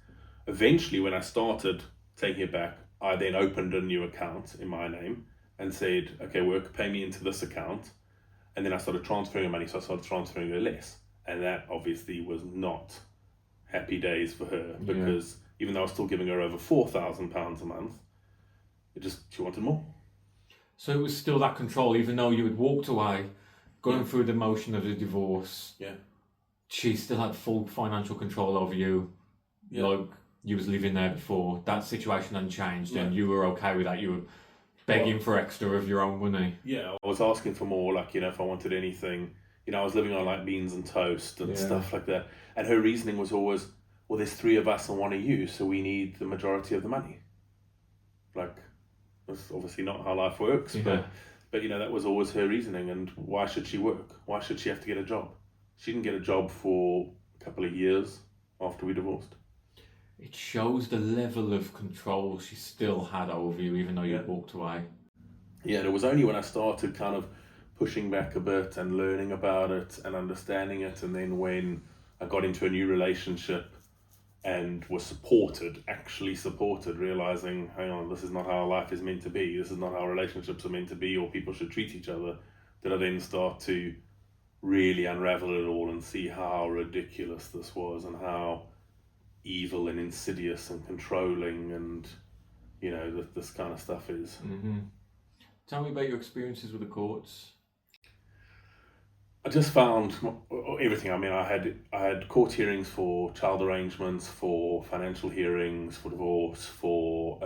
Eventually, when I started taking it back, I then opened a new account in my name and said, okay, work, pay me into this account. And then I started transferring her money, so I started transferring her less. And that obviously was not happy days for her, because even though I was still giving her over £4,000 a month, she wanted more. So it was still that control, even though you had walked away, going through the motion of the divorce. Yeah. She still had full financial control over you. Yeah. Like, you was living there before. That situation hadn't changed, and you were okay with that. You were begging for extra of your own money. Yeah, I was asking for more, like, you know, if I wanted anything. You know, I was living on, like, beans and toast and stuff like that. And her reasoning was always, well, there's 3 of us and 1 of you, so we need the majority of the money. Like, that's obviously not how life works, but, you know, that was always her reasoning. And why should she work? Why should she have to get a job? She didn't get a job for a couple of years after we divorced. It shows the level of control she still had over you, even though you walked away. Yeah, and it was only when I started kind of pushing back a bit and learning about it and understanding it, and then when I got into a new relationship and was actually supported, realizing, hang on, this is not how life is meant to be. This is not how relationships are meant to be, or people should treat each other. Did I then start to really unravel it all and see how ridiculous this was, and how evil and insidious and controlling and, you know, that this kind of stuff is. Mm-hmm. Tell me about your experiences with the courts. I just found everything. I mean, I had court hearings for child arrangements, for financial hearings, for divorce, for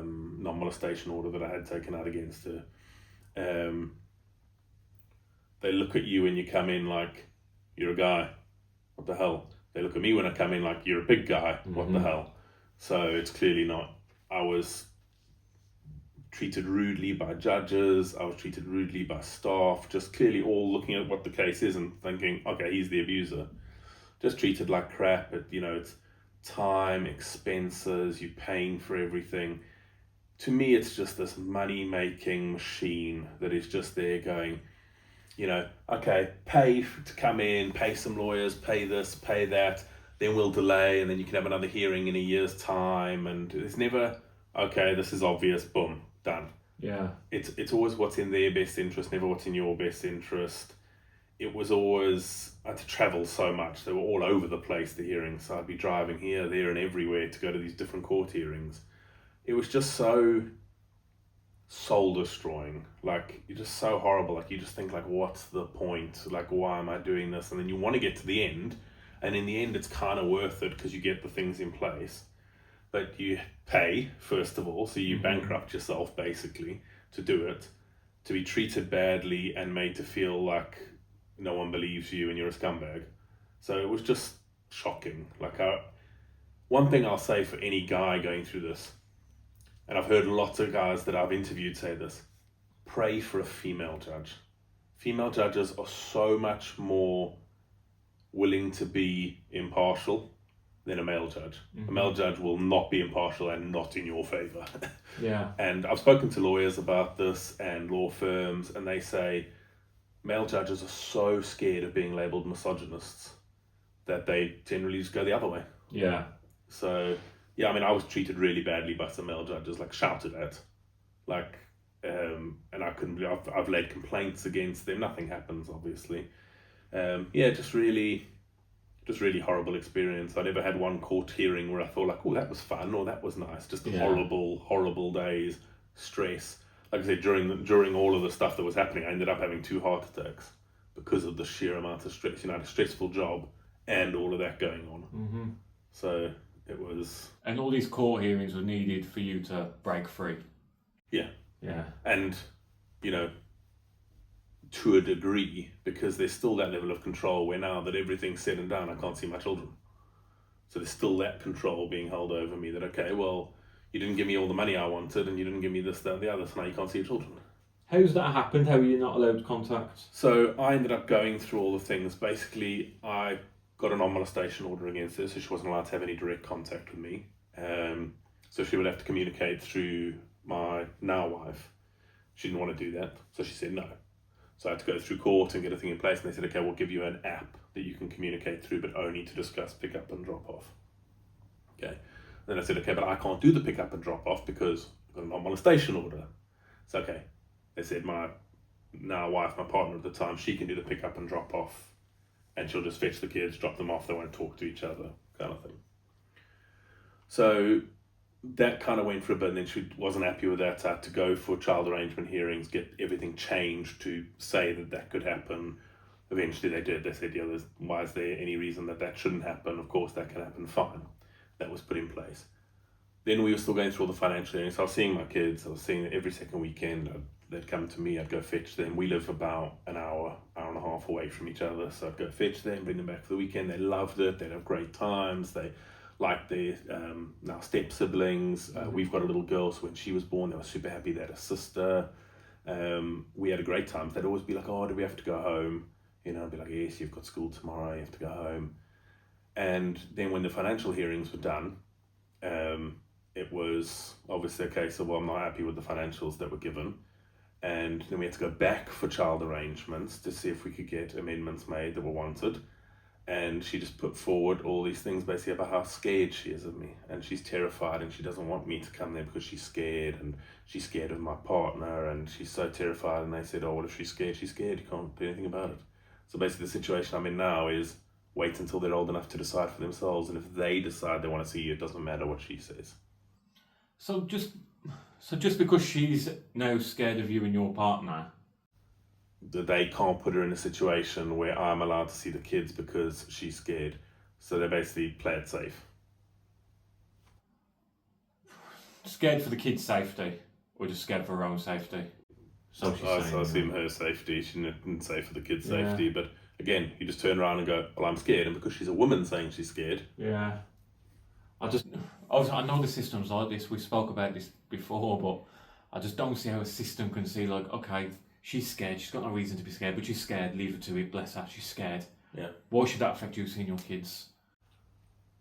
non-molestation order that I had taken out against her. They look at you when you come in like you're a guy. What the hell? They look at me when I come in like you're a big guy. What the hell? So it's clearly not. I was treated rudely by judges, I was treated rudely by staff, just clearly all looking at what the case is and thinking, okay, he's the abuser. Just treated like crap. It's time, expenses, you're paying for everything. To me, it's just this money-making machine that is just there going, okay, pay to come in, pay some lawyers, pay this, pay that, then we'll delay, and then you can have another hearing in a year's time, and it's never, okay, this is obvious, boom, done. Yeah. It's always what's in their best interest, never what's in your best interest. It was always, I had to travel so much. They were all over the place, the hearings. So I'd be driving here, there, and everywhere to go to these different court hearings. It was just so soul destroying. Like, you're just so horrible. Like, you just think, like, what's the point? Like, why am I doing this? And then you want to get to the end. And in the end, it's kind of worth it because you get the things in place. But you pay, first of all, so you bankrupt yourself, basically, to do it, to be treated badly and made to feel like no one believes you and you're a scumbag. So it was just shocking. Like, one thing I'll say for any guy going through this, and I've heard lots of guys that I've interviewed say this, pray for a female judge. Female judges are so much more willing to be impartial than a male judge. A male judge will not be impartial and not in your favor. Yeah. And I've spoken to lawyers about this and law firms, and they say male judges are so scared of being labelled misogynists that they generally just go the other way. Yeah. So, yeah, I mean, I was treated really badly by some male judges, like shouted at, like, and I couldn't believe, I've laid complaints against them, nothing happens, obviously. Just really horrible experience. I never had one court hearing where I thought like, oh, that was fun or that was nice. Just horrible days, stress. Like I said, during all of the stuff that was happening, I ended up having 2 heart attacks because of the sheer amount of stress. I had a stressful job and all of that going on. So it was... And all these court hearings were needed for you to break free. Yeah. Yeah. And, to a degree, because there's still that level of control where now that everything's said and done, I can't see my children. So there's still that control being held over me that, okay, well, you didn't give me all the money I wanted and you didn't give me this, that, and the other, so now you can't see your children. How's that happened? How are you not allowed contact? So I ended up going through all the things. Basically, I got a non-molestation order against her, so she wasn't allowed to have any direct contact with me. So she would have to communicate through my now wife. She didn't want to do that, so she said no. So I had to go through court and get a thing in place, and they said, okay, we'll give you an app that you can communicate through, but only to discuss pick up and drop off. Okay. Then I said, okay, but I can't do the pick up and drop off because I've got a non-molestation order. So, okay. They said my now wife, my partner at the time, she can do the pick up and drop off, and she'll just fetch the kids, drop them off, they won't talk to each other, kind of thing. So that kind of went for a bit, and then she wasn't happy with that. So I had to go for child arrangement hearings, get everything changed to say that could happen. Eventually they did. They said, yeah, why is there any reason that shouldn't happen? Of course, that can happen, fine. That was put in place. Then we were still going through all the financial hearings. So I was seeing my kids. I was seeing them every second weekend. They'd come to me, I'd go fetch them. We live about an hour and a half away from each other. So I'd go fetch them, bring them back for the weekend. They loved it. They'd have great times. They like their now step siblings. We've got a little girl, so when she was born, they were super happy. They had a sister. We had a great time. They'd always be like, oh, do we have to go home? I'd be like, yes, you've got school tomorrow, you have to go home. And then when the financial hearings were done, it was obviously a case of, well, I'm not happy with the financials that were given. And then we had to go back for child arrangements to see if we could get amendments made that were wanted. And she just put forward all these things basically about how scared she is of me. And she's terrified and she doesn't want me to come there because she's scared. And she's scared of my partner and she's so terrified. And they said, oh, well, if she's scared, she's scared. You can't do anything about it. So basically the situation I'm in now is wait until they're old enough to decide for themselves. And if they decide they want to see you, it doesn't matter what she says. So just because she's now scared of you and your partner, that they can't put her in a situation where I'm allowed to see the kids because she's scared. So they basically play it safe. Scared for the kids' safety, or just scared for her own safety? So she's saying, I assume her safety. She didn't say for the kids' Yeah. safety, but again, you just turn around and go, "Well, I'm scared," and because she's a woman saying she's scared. Yeah. I know the system's like this. We spoke about this before, but I just don't see how a system can see like, okay, she's scared. She's got no reason to be scared, but she's scared. Leave her to it. Bless her. She's scared. Yeah. Why should that affect you seeing your kids?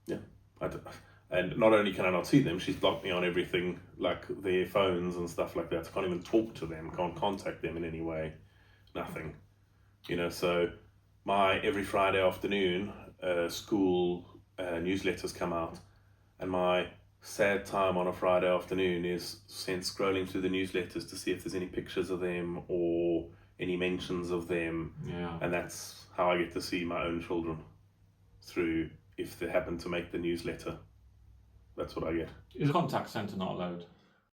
Yeah. And not only can I not see them, she's blocked me on everything, like their phones and stuff like that. I can't even talk to them, can't contact them in any way, nothing. So my every Friday afternoon, school newsletters come out, and my sad time on a Friday afternoon is spent scrolling through the newsletters to see if there's any pictures of them or any mentions of them. Yeah. And that's how I get to see my own children, through if they happen to make the newsletter. That's what I get. Is a contact centre not allowed?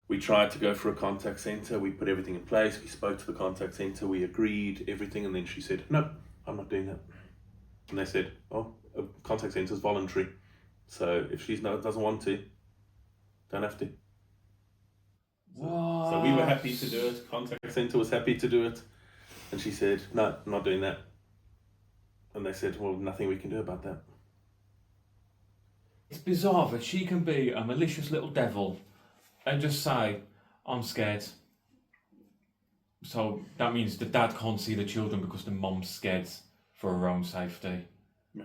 We tried to go for a contact centre. We put everything in place. We spoke to the contact centre. We agreed everything. And then she said, "No, I'm not doing that." And they said, "Oh, a contact centre is voluntary. So if she doesn't want to, don't have to." What? So we were happy to do it. Contact centre was happy to do it. And she said, "No, I'm not doing that." And they said, "Well, nothing we can do about that." It's bizarre that she can be a malicious little devil and just say, "I'm scared." So that means the dad can't see the children because the mom's scared for her own safety. Yeah.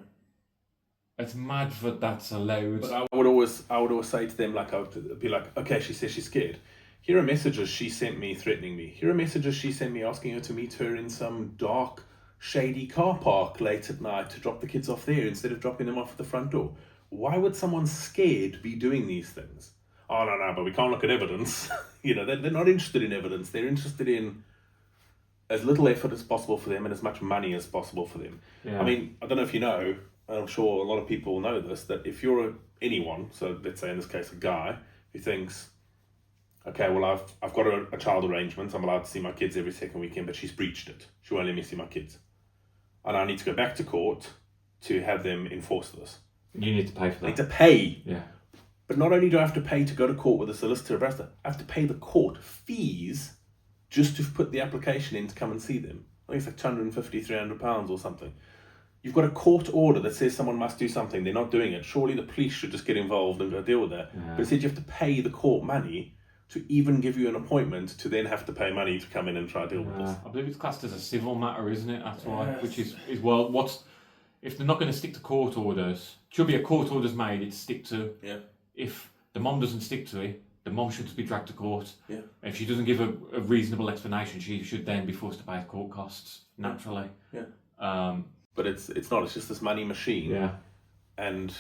It's mad that that's allowed. But I would always say to them, like, I would be like, "Okay, she says she's scared. Here are messages she sent me threatening me. Here are messages she sent me asking her to meet her in some dark, shady car park late at night to drop the kids off there instead of dropping them off at the front door. Why would someone scared be doing these things? Oh, no, but we can't look at evidence." They're not interested in evidence. They're interested in as little effort as possible for them and as much money as possible for them. Yeah. I mean, I don't know if you know, and I'm sure a lot of people know this, that if you're anyone, so let's say in this case a guy, who thinks, "Okay, well, I've got a child arrangement, I'm allowed to see my kids every second weekend, but she's breached it. She won't let me see my kids. And I need to go back to court to have them enforce this. You need to pay for that. I need to pay. Yeah. But not only do I have to pay to go to court with a solicitor barrister, I have to pay the court fees just to put the application in to come and see them. I think it's like £250, £300 or something. You've got a court order that says someone must do something. They're not doing it. Surely the police should just get involved and go deal with that. Yeah. But instead you have to pay the court money to even give you an appointment to then have to pay money to come in and try to deal with this. I believe it's classed as a civil matter, isn't it? That's why. Yes. Which is well, if they're not going to stick to court orders, should be a court orders made it stick to. Yeah. If the mom doesn't stick to it, the mom should be dragged to court. Yeah. If she doesn't give a reasonable explanation, she should then be forced to pay court costs naturally. Yeah. But it's not. It's just this money machine. Yeah. And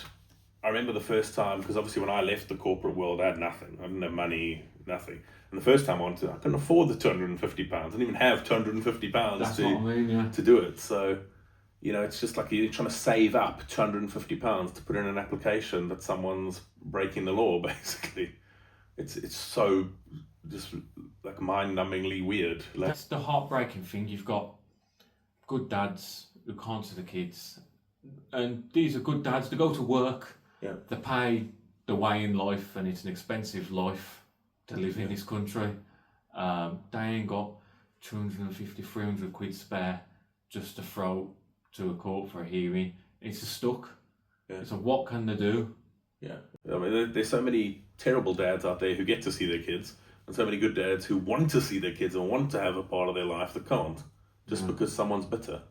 I remember the first time, because obviously when I left the corporate world, I had nothing. I didn't have money, nothing. And the first time I couldn't afford the £250. I didn't even have £250 That's what I mean, yeah. to do it. So, it's just like you're trying to save up £250 to put in an application that someone's breaking the law, basically. It's so just like mind-numbingly weird. That's the heartbreaking thing. You've got good dads who can't see the kids, and these are good dads. They go to work. Yeah. They pay the way in life, and it's an expensive life to live in this country. They ain't got 250, 300 quid spare just to throw to a court for a hearing. It's just stuck. Yeah. So what can they do? Yeah. I mean, there's so many terrible dads out there who get to see their kids, and so many good dads who want to see their kids and want to have a part of their life that can't, just because someone's bitter.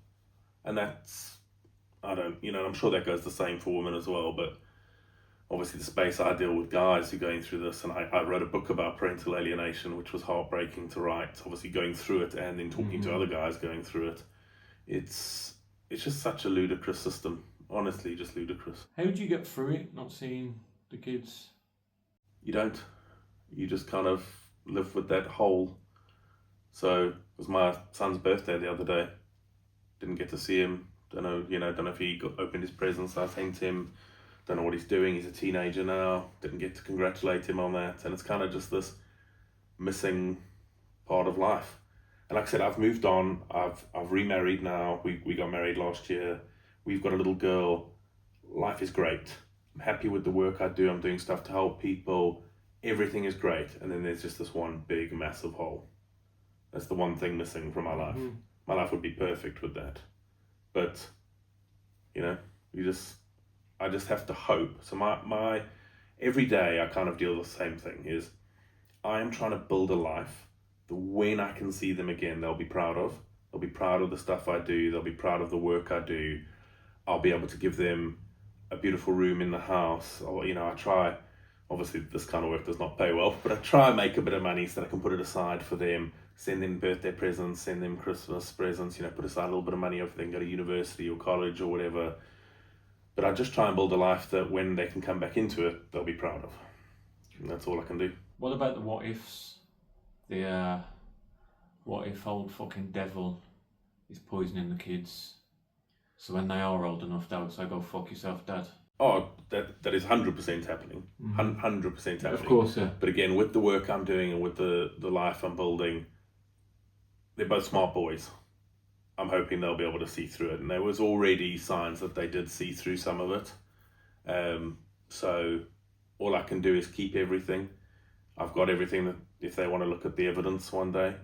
And that's, I'm sure that goes the same for women as well, but obviously the space I deal with guys who are going through this, and I wrote a book about parental alienation, which was heartbreaking to write, obviously going through it and then talking to other guys going through it. It's just such a ludicrous system, honestly, just ludicrous. How do you get through it, not seeing the kids? You don't. You just kind of live with that hole. So it was my son's birthday the other day. Didn't get to see him. Don't know if he opened his presents I sent him. Don't know what he's doing. He's a teenager now. Didn't get to congratulate him on that. And it's kind of just this missing part of life. And like I said, I've moved on. I've remarried now. We got married last year. We've got a little girl. Life is great. I'm happy with the work I do. I'm doing stuff to help people. Everything is great. And then there's just this one big, massive hole. That's the one thing missing from my life. My life would be perfect with that. But, you know, I just have to hope. So my every day I kind of deal with the same thing is I am trying to build a life that when I can see them again, they'll be proud of. They'll be proud of the stuff I do. They'll be proud of the work I do. I'll be able to give them a beautiful room in the house. Or, you know, I try, obviously this kind of work does not pay well, but I try and make a bit of money so that I can put it aside for them, send them birthday presents, send them Christmas presents, you know, put aside a little bit of money if they can go to university or college or whatever. But I just try and build a life that when they can come back into it, they'll be proud of. And that's all I can do. What about the what ifs? The what if old fucking devil is poisoning the kids? So when they are old enough, they'll say, "Go fuck yourself, Dad." Oh, that is 100% happening. 100% happening. Of course, yeah. But again, with the work I'm doing and with the life I'm building, they're both smart boys. I'm hoping they'll be able to see through it. And there was already signs that they did see through some of it. So all I can do is keep everything. I've got everything that if they want to look at the evidence one day,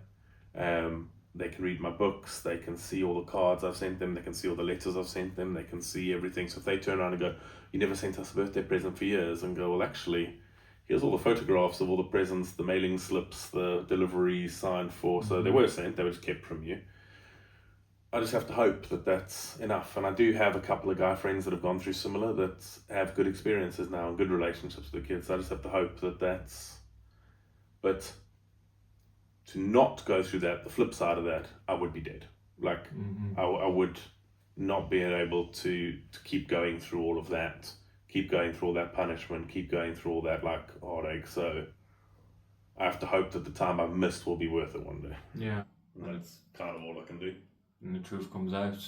they can read my books, they can see all the cards I've sent them, they can see all the letters I've sent them, they can see everything. So if they turn around and go, "You never sent us a birthday present for years," and go, "Well, actually, here's all the photographs of all the presents, the mailing slips, the deliveries signed for." So they were sent, they were just kept from you. I just have to hope that that's enough. And I do have a couple of guy friends that have gone through similar that have good experiences now and good relationships with the kids. So I just have to hope that that's... But to not go through that, the flip side of that, I would be dead. Like, I would not be able to keep going through all of that, keep going through all that punishment, keep going through all that, like, heartache. So I have to hope that the time I've missed will be worth it one day. Yeah. And that's kind of all I can do. And the truth comes out.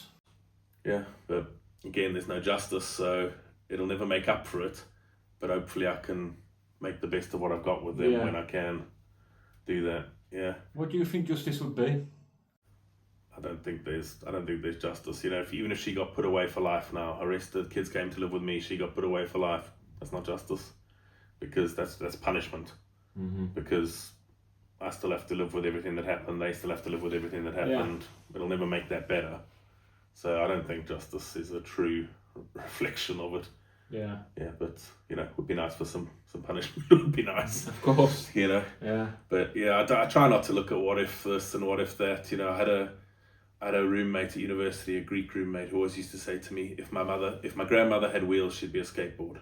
Yeah, but again, there's no justice, so it'll never make up for it. But hopefully I can make the best of what I've got with them when I can do that. Yeah. What do you think justice would be? I don't think there's justice. You know, even if she got put away for life now, arrested, kids came to live with me, she got put away for life. That's not justice, because that's punishment. Because I still have to live with everything that happened. They still have to live with everything that happened. It'll never make that better. So I don't think justice is a true reflection of it. Yeah. Yeah, but, you know, it would be nice for some punishment. It would be nice. Of course. You know? Yeah. But, yeah, I try not to look at what if this and what if that. You know, I had a roommate at university, a Greek roommate, who always used to say to me, if my grandmother had wheels, she'd be a skateboard.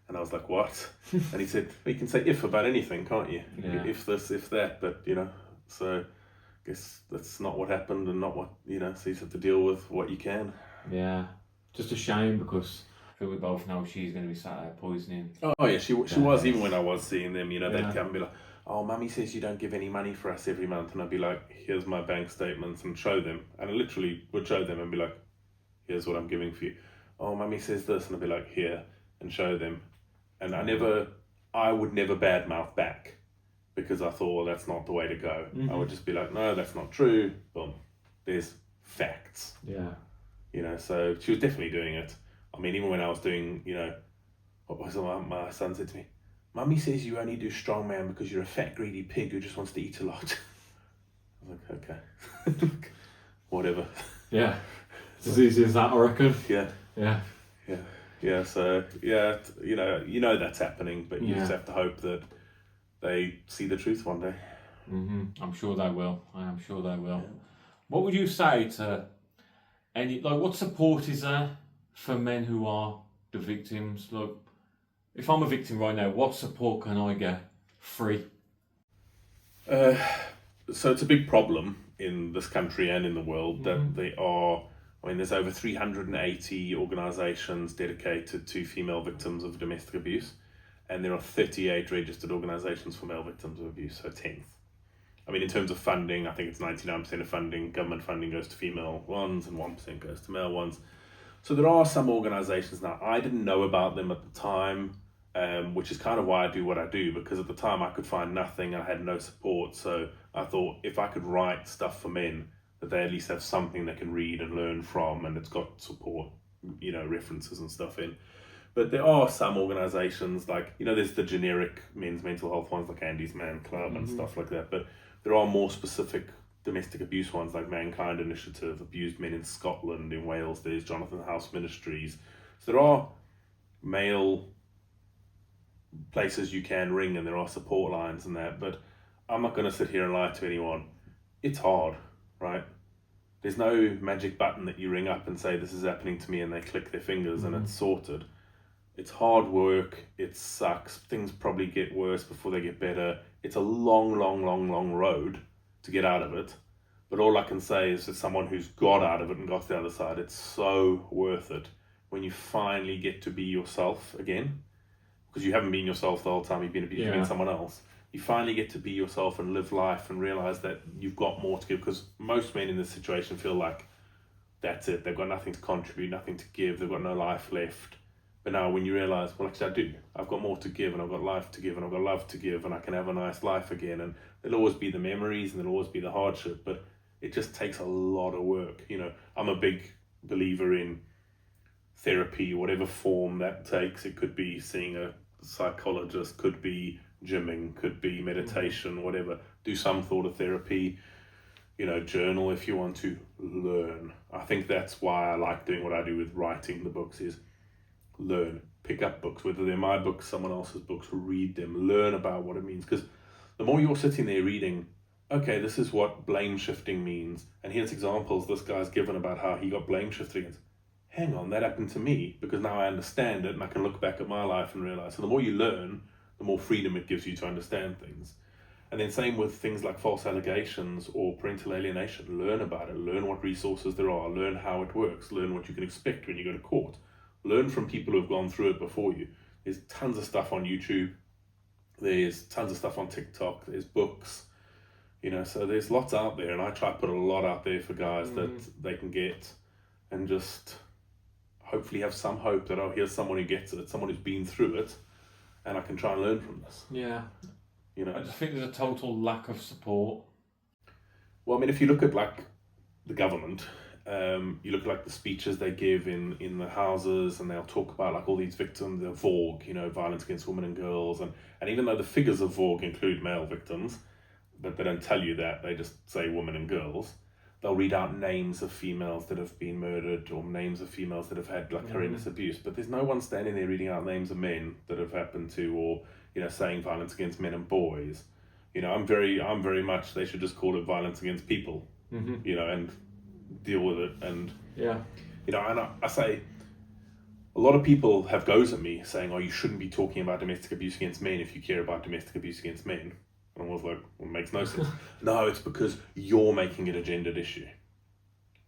And I was like, what? And he said, well, you can say if about anything, can't you? Yeah. If this, if that, but, you know, so I guess that's not what happened and not what, you know, so you just have to deal with what you can. Yeah. Just a shame, because I feel we both know she's going to be sat there poisoning. Oh, yeah, she was, even when I was seeing them, you know, they'd come and be like, "Oh, Mummy says you don't give any money for us every month." And I'd be like, "Here's my bank statements," and show them. And I literally would show them and be like, "Here's what I'm giving for you." "Oh, Mummy says this," and I'd be like, "Here," and show them. And I would never badmouth back, because I thought, well, that's not the way to go. I would just be like, "No, that's not true." Boom. There's facts. Yeah. You know, so she was definitely doing it. I mean, even when I was doing, you know, what was it my son said to me? "Mummy says you only do strongman because you're a fat, greedy pig who just wants to eat a lot." I was like, okay. Whatever. Yeah. It's as easy as that, I reckon. Yeah. Yeah. Yeah. Yeah, so, yeah, you know that's happening, but you just have to hope that they see the truth one day. I'm sure they will. I am sure they will. Yeah. What would you say to what support is there for men who are the victims? Look, if I'm a victim right now, what support can I get free? So it's a big problem in this country and in the world that there's over 380 organisations dedicated to female victims of domestic abuse, and there are 38 registered organisations for male victims of abuse, so 10th. I mean, in terms of funding, I think it's 99% of funding, government funding goes to female ones and 1% goes to male ones. So there are some organisations now. I didn't know about them at the time, which is kind of why I do what I do, because at the time I could find nothing, I had no support, so I thought if I could write stuff for men, that they at least have something they can read and learn from, and it's got support, references and stuff in. But there are some organisations like, there's the generic men's mental health ones like Andy's Man Club and stuff like that. But there are more specific domestic abuse ones like Mankind Initiative, Abused Men in Scotland, in Wales, there's Jonathan House Ministries. So there are male places you can ring and there are support lines and that. But I'm not going to sit here and lie to anyone. It's hard, right? There's no magic button that you ring up and say, this is happening to me, and they click their fingers and it's sorted. It's hard work. It sucks. Things probably get worse before they get better. It's a long, long, long, long road to get out of it. But all I can say is, as someone who's got out of it and got to the other side, it's so worth it when you finally get to be yourself again. Because you haven't been yourself the whole time you've been someone else. You finally get to be yourself and live life and realize that you've got more to give. Because most men in this situation feel like that's it. They've got nothing to contribute, nothing to give. They've got no life left. But now when you realize, well, actually I do. I've got more to give, and I've got life to give, and I've got love to give, and I can have a nice life again. And there'll always be the memories and there'll always be the hardship, but it just takes a lot of work. I'm a big believer in therapy, whatever form that takes. It could be seeing a psychologist, could be gymming, could be meditation, whatever. Do some sort of therapy, journal if you want to learn. I think that's why I like doing what I do with writing the books, is learn, pick up books, whether they're my books, someone else's books, read them, learn about what it means. Because the more you're sitting there reading, okay, this is what blame shifting means, and here's examples this guy's given about how he got blame shifted against. Hang on, that happened to me, because now I understand it and I can look back at my life and realize. So the more you learn, the more freedom it gives you to understand things. And then same with things like false allegations or parental alienation. Learn about it, learn what resources there are, learn how it works, learn what you can expect when you go to court. Learn from people who have gone through it before you. There's tons of stuff on YouTube. There's tons of stuff on TikTok. There's books. So there's lots out there, and I try to put a lot out there for guys that they can get, and just hopefully have some hope that, here's someone who gets it, someone who's been through it, and I can try and learn from this. Yeah. I just think there's a total lack of support. Well, I mean, if you look at the government, you look at the speeches they give in the houses, and they'll talk about all these victims of VOG, violence against women and girls, and even though the figures of VOG include male victims, but they don't tell you that, they just say women and girls, they'll read out names of females that have been murdered, or names of females that have had horrendous abuse, but there's no one standing there reading out names of men that have happened to, or saying violence against men and boys. I'm very much, they should just call it violence against people, and deal with it. And and I say, a lot of people have goes at me saying, you shouldn't be talking about domestic abuse against men if you care about domestic abuse against men. And I was like, well, it makes no sense. No, it's because you're making it a gendered issue.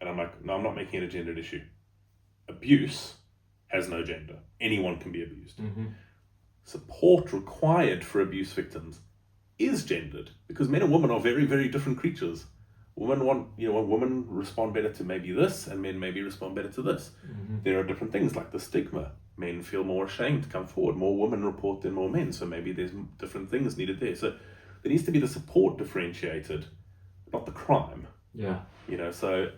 And I'm like, no, I'm not making it a gendered issue. Abuse has no gender. Anyone can be abused. Support required for abuse victims is gendered, because men and women are very, very different creatures. Women respond better to maybe this, and men maybe respond better to this. There are different things like the stigma. Men feel more ashamed to come forward. More women report than more men, so maybe there's different things needed there. So there needs to be the support differentiated, not the crime. So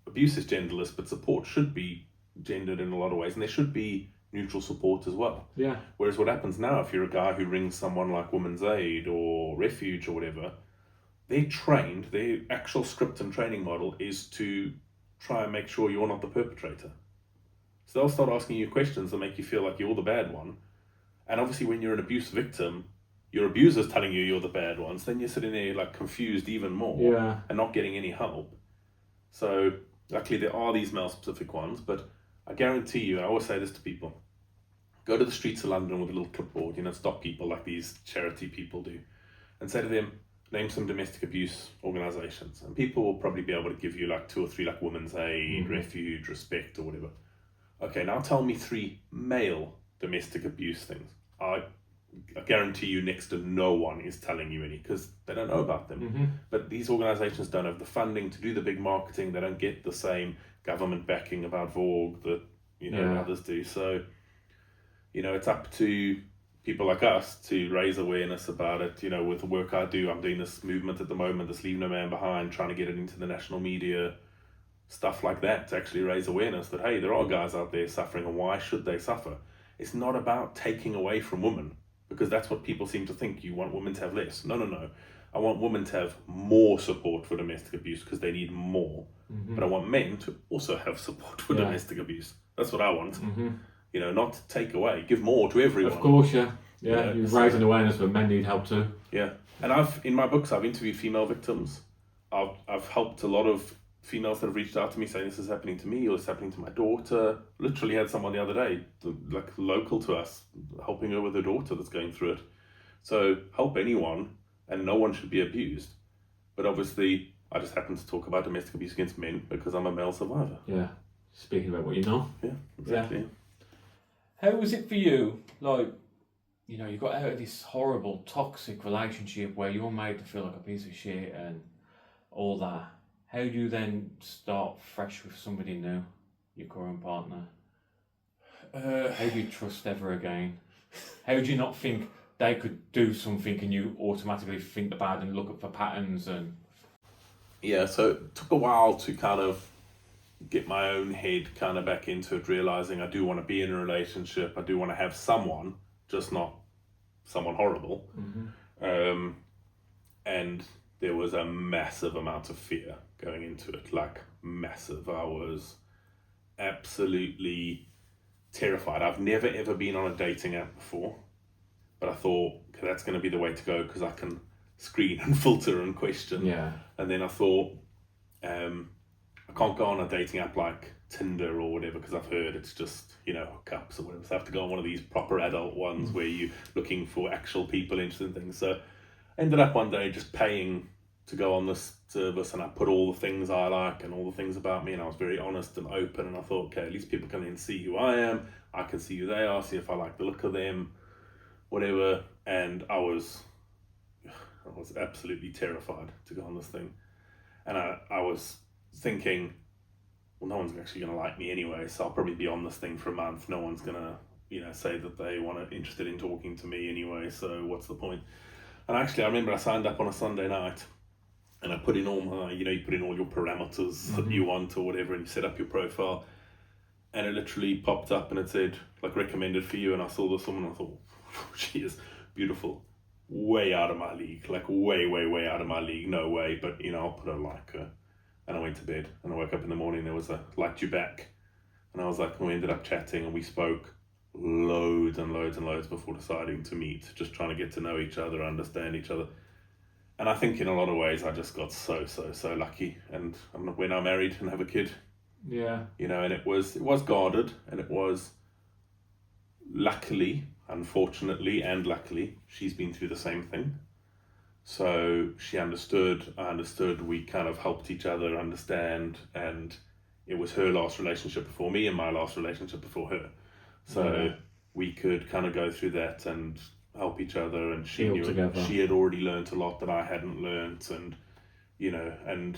abuse is genderless, but support should be gendered in a lot of ways, and there should be neutral support as well. Whereas what happens now, if you're a guy who rings someone like Women's Aid or Refuge or whatever, they're trained, their actual script and training model is to try and make sure you're not the perpetrator. So they'll start asking you questions that make you feel like you're the bad one. And obviously when you're an abuse victim, your abuser's telling you you're the bad ones, then you're sitting there confused even more and not getting any help. So luckily there are these male specific ones, but I guarantee you, I always say this to people, go to the streets of London with a little clipboard, stop people like these charity people do, and say to them, name some domestic abuse organisations, and people will probably be able to give you 2 or 3 Women's Aid, Refuge, Respect or whatever. Okay, now tell me 3 male domestic abuse things. I guarantee you next to no one is telling you any, because they don't know about them. But these organisations don't have the funding to do the big marketing. They don't get the same government backing about Vogue that others do. So it's up to people like us to raise awareness about it. You know, with the work I do, I'm doing this movement at the moment, this Leave No Man Behind, trying to get it into the national media, stuff like that, to actually raise awareness that, hey, there are guys out there suffering, and why should they suffer? It's not about taking away from women, because that's what people seem to think. You want women to have less. No. I want women to have more support for domestic abuse because they need more. But I want men to also have support for domestic abuse. That's what I want. You know, not to take away, give more to everyone. Of course, yeah. Yeah, You're raising awareness that men need help too. Yeah. And in my books, I've interviewed female victims. I've helped a lot of females that have reached out to me saying this is happening to me or it's happening to my daughter. Literally had someone the other day, like local to us, helping her with her daughter that's going through it. So help anyone, and no one should be abused. But obviously, I just happen to talk about domestic abuse against men because I'm a male survivor. Yeah. Speaking about what you know. Yeah, exactly. Yeah. How was it for you? Like, you know, you got out of this horrible, toxic relationship where you're made to feel like a piece of shit and all that. How do you then start fresh with somebody new, your current partner? How do you trust ever again? How do you not think they could do something and you automatically think about and look up for patterns? And yeah, so it took a while to kind of get my own head kind of back into it, realizing I do want to be in a relationship. I do want to have someone, just not someone horrible. And there was a massive amount of fear going into it, like massive. I was absolutely terrified. I've never ever been on a dating app before, but I thought, okay, that's going to be the way to go because I can screen and filter and question. yeah. And then I thought, I can't go on a dating app like Tinder or whatever because I've heard it's just, you know, hookups or whatever. So I have to go on one of these proper adult ones where you're looking for actual people interested in things. So I ended up one day just paying to go on this service, and I put all the things I like and all the things about me, and I was very honest and open, and I thought, okay, at least people can then see who I am, I can see who they are, see if I like the look of them, whatever. And I was absolutely terrified to go on this thing. And I was thinking, well, no one's actually going to like me anyway, so I'll probably be on this thing for a month. No one's going to, you know, say that they interested in talking to me anyway, so what's the point? And actually, I remember I signed up on a Sunday night, and I put in all my, you know, you put in all your parameters that you want or whatever, and you set up your profile, and it literally popped up and it said, like, recommended for you. And I saw this woman, and I thought, she is beautiful, way out of my league, like way out of my league, no way, but, you know, I'll put a like her. And I went to bed, and I woke up in the morning, there was a liked you back, and I was like, and we ended up chatting, and we spoke loads and loads before deciding to meet, just trying to get to know each other, understand each other. And I think in a lot of ways I just got so lucky. And we're now married and have a kid. Yeah. You know, and it was guarded, and it was, luckily, unfortunately and luckily, she's been through the same thing. So she understood, I understood, we kind of helped each other understand, and it was her last relationship before me and my last relationship before her. So we could kind of go through that and help each other, and she knew together. She had already learned a lot that I hadn't learned, and, you know, and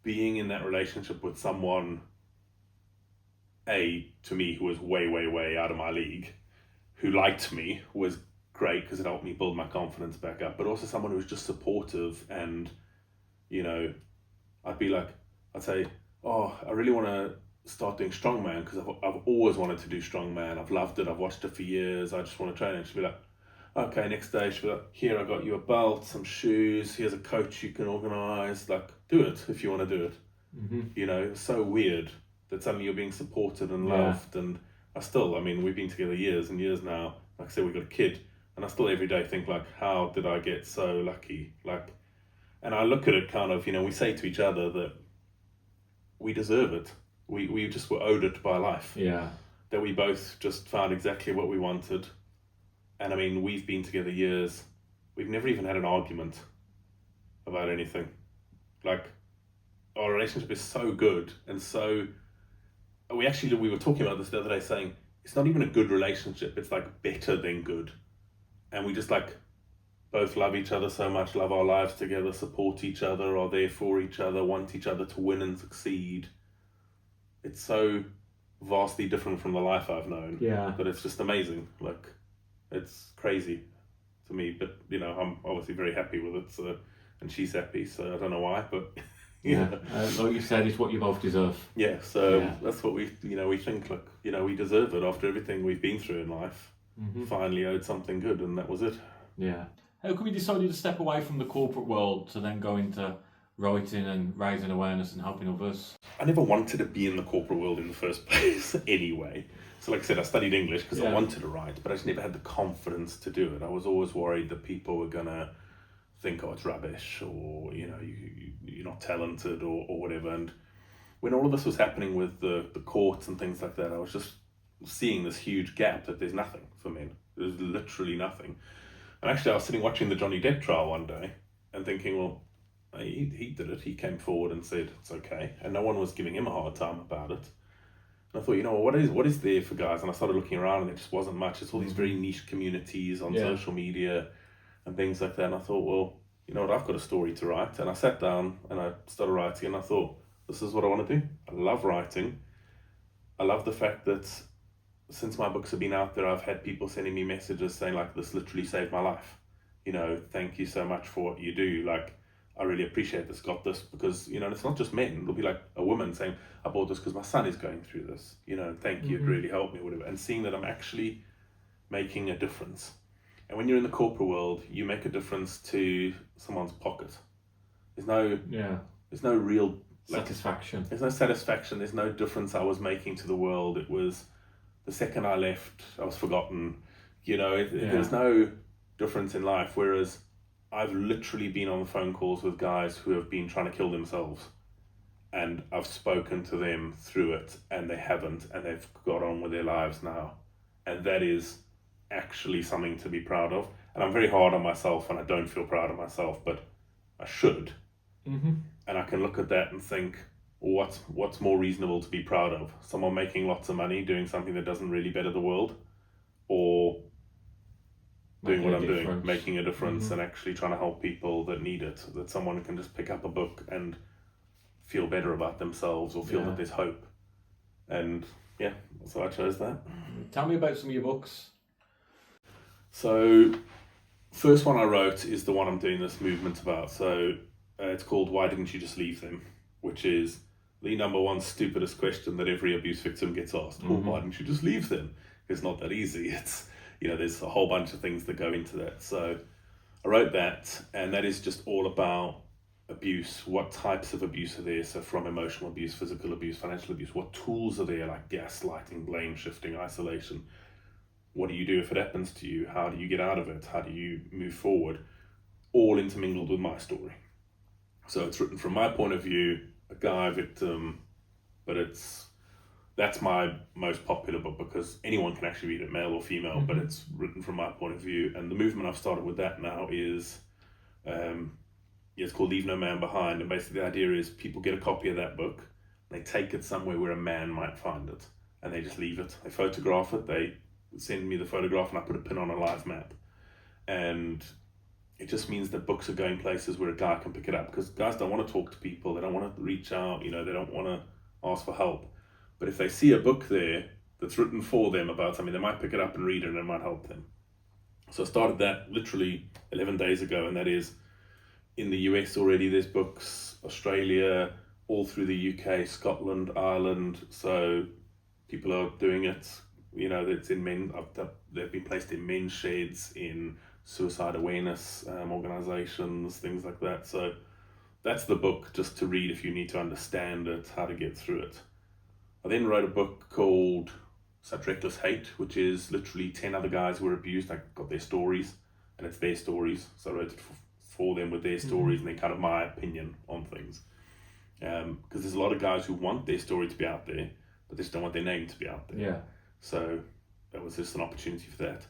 being in that relationship with someone, to me, who was way out of my league, who liked me, was great because it helped me build my confidence back up, but also someone who was just supportive. And, you know, I'd say, oh, I really want to start doing strongman because I've always wanted to do strongman. I've loved it. I've watched it for years. I just want to train. And she'd be like, okay, next day she'd be like, here, I got you a belt, some shoes. Here's a coach you can organize. Like, do it if you want to do it. You know, it's so weird that suddenly you're being supported and loved. And I mean, we've been together years and years now. Like I said, we've got a kid. And I still every day think, like, how did I get so lucky? Like, and I look at it kind of, you know, we say to each other that we deserve it. We just were owed it by life. Yeah. That we both just found exactly what we wanted. And I mean, we've been together years. We've never even had an argument about anything. Like, our relationship is so good, and so we were talking about this the other day, saying it's not even a good relationship, it's like better than good. And we just like both love each other so much, love our lives together, support each other, are there for each other, want each other to win and succeed. It's so vastly different from the life I've known. Yeah. But it's just amazing. Like, It's crazy to me, but you know, I'm obviously very happy with it. So, and she's happy, so I don't know why, but Yeah, like you said, it's what you both deserve. yeah. So Yeah. that's what we think. Look, we deserve it after everything we've been through in life. Finally owed something good, and that was it. Yeah. How come you decided to step away from the corporate world to then go into writing and raising awareness and helping others? I never wanted to be in the corporate world in the first place anyway. So like I said, I studied English because I wanted to write, but I just never had the confidence to do it. I was always worried that people were going to think, oh, it's rubbish, or, you're not talented, or whatever. And when all of this was happening with the courts and things like that, I was just seeing this huge gap that there's nothing for men. There's literally nothing. And actually, I was sitting watching the Johnny Depp trial one day and thinking, well, he did it. He came forward and said it's okay, and no one was giving him a hard time about it. And I thought, what is there for guys? And I started looking around, and there just wasn't much. It's all these very niche communities on social media and things like that. And I thought, well, you know what? I've got a story to write. And I sat down and I started writing, and I thought, this is what I want to do. I love writing. I love the fact that since my books have been out there, I've had people sending me messages saying, like, this literally saved my life. Thank you so much for what you do. Like, I really appreciate this, got this, because, it's not just men. It'll be like a woman saying, I bought this because my son is going through this. Thank you, it really helped me, whatever. And seeing that I'm actually making a difference. And when you're in the corporate world, you make a difference to someone's pocket. There's no real satisfaction. There's no satisfaction. There's no difference I was making to the world. It was the second I left, I was forgotten. There's no difference in life. Whereas I've literally been on phone calls with guys who have been trying to kill themselves, and I've spoken to them through it, and they haven't, and they've got on with their lives now. And that is actually something to be proud of. And I'm very hard on myself, and I don't feel proud of myself, but I should. And I can look at that and think, what's more reasonable to be proud of? Someone making lots of money doing something that doesn't really better the world, or doing what I'm doing, making a difference and actually trying to help people that need it, that someone can just pick up a book and feel better about themselves, or feel that there's hope. And so I chose that. Tell me about some of your books. So first one I wrote is the one I'm doing this movement about. So it's called Why Didn't You Just Leave Them? Which is the number one stupidest question that every abuse victim gets asked. Well, why didn't you just leave them? It's not that easy. It's there's a whole bunch of things that go into that. So I wrote that, and that is just all about abuse. What types of abuse are there? So from emotional abuse, physical abuse, financial abuse, what tools are there, like gaslighting, blame shifting, isolation? What do you do if it happens to you? How do you get out of it? How do you move forward? All intermingled with my story. So it's written from my point of view, a guy victim, but that's my most popular book because anyone can actually read it, male or female, but it's written from my point of view. And the movement I've started with that now is, it's called Leave No Man Behind. And basically the idea is people get a copy of that book, they take it somewhere where a man might find it, and they just leave it. They photograph it, they send me the photograph, and I put a pin on a live map. And it just means that books are going places where a guy can pick it up, because guys don't want to talk to people, they don't want to reach out, they don't want to ask for help. But if they see a book there that's written for them about something, they might pick it up and read it, and it might help them. So I started that literally 11 days ago, and that is in the US already. There's books, Australia, all through the UK, Scotland, Ireland. So people are doing it. It's in men. They've been placed in men's sheds, in suicide awareness organizations, things like that. So that's the book just to read if you need to understand it, how to get through it. I then wrote a book called Such Reckless Hate, which is literally 10 other guys who were abused. I got their stories, and it's their stories. So I wrote it for them with their stories and then kind of my opinion on things. Because there's a lot of guys who want their story to be out there, but they just don't want their name to be out there. Yeah. So that was just an opportunity for that.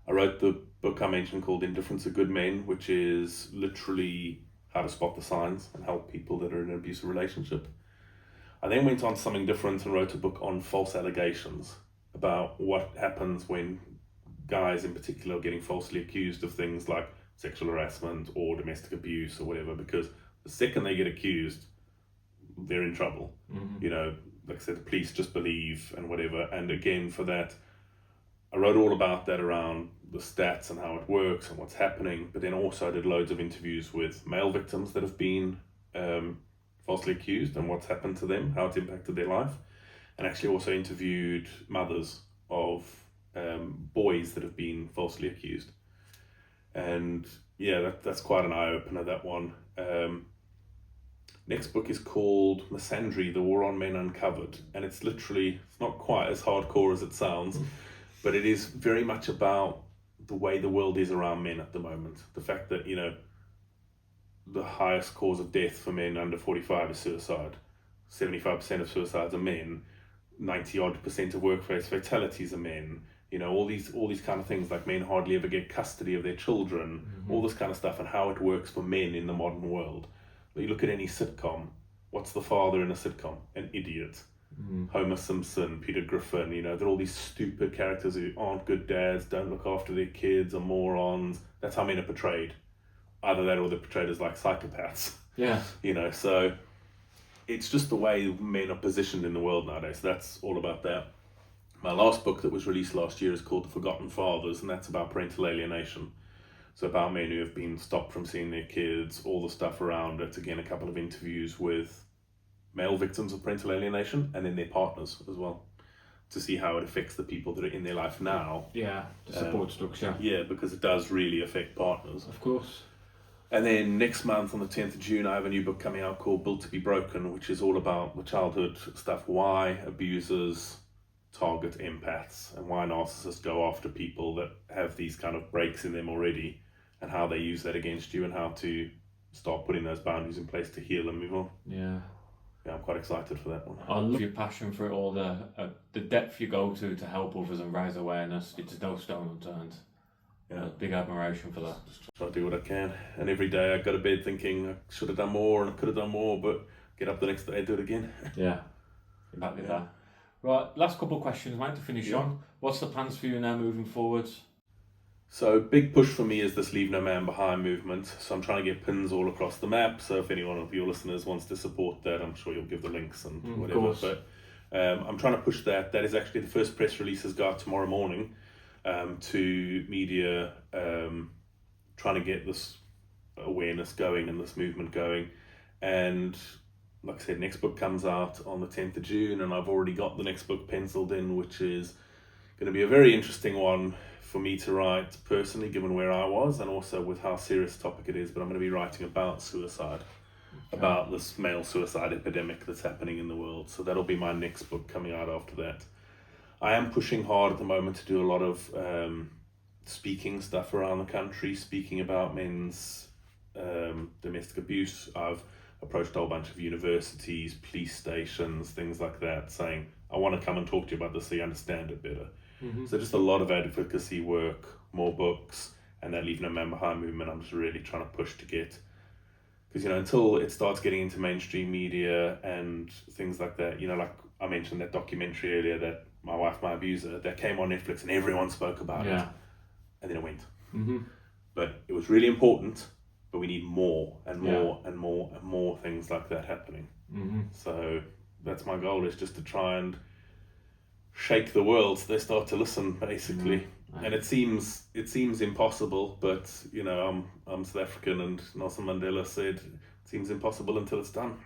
I wrote the book I mentioned called Indifference of Good Men, which is literally how to spot the signs and help people that are in an abusive relationship. I then went on to something different and wrote a book on false allegations, about what happens when guys in particular are getting falsely accused of things like sexual harassment or domestic abuse or whatever, because the second they get accused, they're in trouble. Like I said, the police just believe and whatever. And again, for that, I wrote all about that around the stats and how it works and what's happening. But then also I did loads of interviews with male victims that have been falsely accused and what's happened to them, how it's impacted their life. And actually also interviewed mothers of boys that have been falsely accused. And yeah, that's quite an eye-opener, that one. Next book is called Misandry, The War on Men Uncovered. And it's not quite as hardcore as it sounds, but it is very much about the way the world is around men at the moment. The fact that, the highest cause of death for men under 45 is suicide. 75% of suicides are men. 90% of workplace fatalities are men. All these kind of things, like men hardly ever get custody of their children, all this kind of stuff, and how it works for men in the modern world. You look at any sitcom, what's the father in a sitcom? An idiot. Homer Simpson, Peter Griffin, they're all these stupid characters who aren't good dads, don't look after their kids, are morons. That's how men are portrayed. Either that or they're portrayed as like psychopaths. Yeah. So it's just the way men are positioned in the world nowadays. So that's all about that. My last book that was released last year is called The Forgotten Fathers, and that's about parental alienation. So about men who have been stopped from seeing their kids, all the stuff around it. Again, a couple of interviews with male victims of parental alienation and then their partners as well, to see how it affects the people that are in their life now. Yeah, the support structure. Yeah, because it does really affect partners. Of course. And then next month on the 10th of June, I have a new book coming out called Built to be Broken, which is all about the childhood stuff, why abusers target empaths and why narcissists go after people that have these kind of breaks in them already, and how they use that against you and how to start putting those boundaries in place to heal and move on. Yeah. Yeah, I'm quite excited for that one. I love your passion for it all, the depth you go to help others and raise awareness. It's no stone unturned. Yeah, big admiration for that. Just try to do what I can, and every day I go to bed thinking I should have done more and I could have done more, but get up the next day and do it again. Yeah, exactly that. Right, last couple of questions, mate, to finish on. What's the plans for you now moving forwards? So big push for me is this Leave No Man Behind movement. So I'm trying to get pins all across the map. So if any one of your listeners wants to support that, I'm sure you'll give the links and whatever. But I'm trying to push that. That is actually the first press releases go out tomorrow morning to media, trying to get this awareness going and this movement going. And like I said, next book comes out on the 10th of June, and I've already got the next book penciled in, which is going to be a very interesting one for me to write personally, given where I was and also with how serious a topic it is. But I'm going to be writing about suicide, about this male suicide epidemic that's happening in the world. So that'll be my next book coming out after that. I am pushing hard at the moment to do a lot of speaking stuff around the country, speaking about men's domestic abuse. I've approached a whole bunch of universities, police stations, things like that, saying, I want to come and talk to you about this so you understand it better. So just a lot of advocacy work, more books, and that Leave No Man Behind movement I'm just really trying to push to get. Because, until it starts getting into mainstream media and things like that, like I mentioned that documentary earlier, that My Wife, My Abuser, that came on Netflix and everyone spoke about it. And then it went. But it was really important, but we need more and more and more and more things like that happening. So that's my goal, is just to try and shake the world so they start to listen, basically. And it seems impossible, but I'm South African, and Nelson Mandela said it seems impossible until it's done.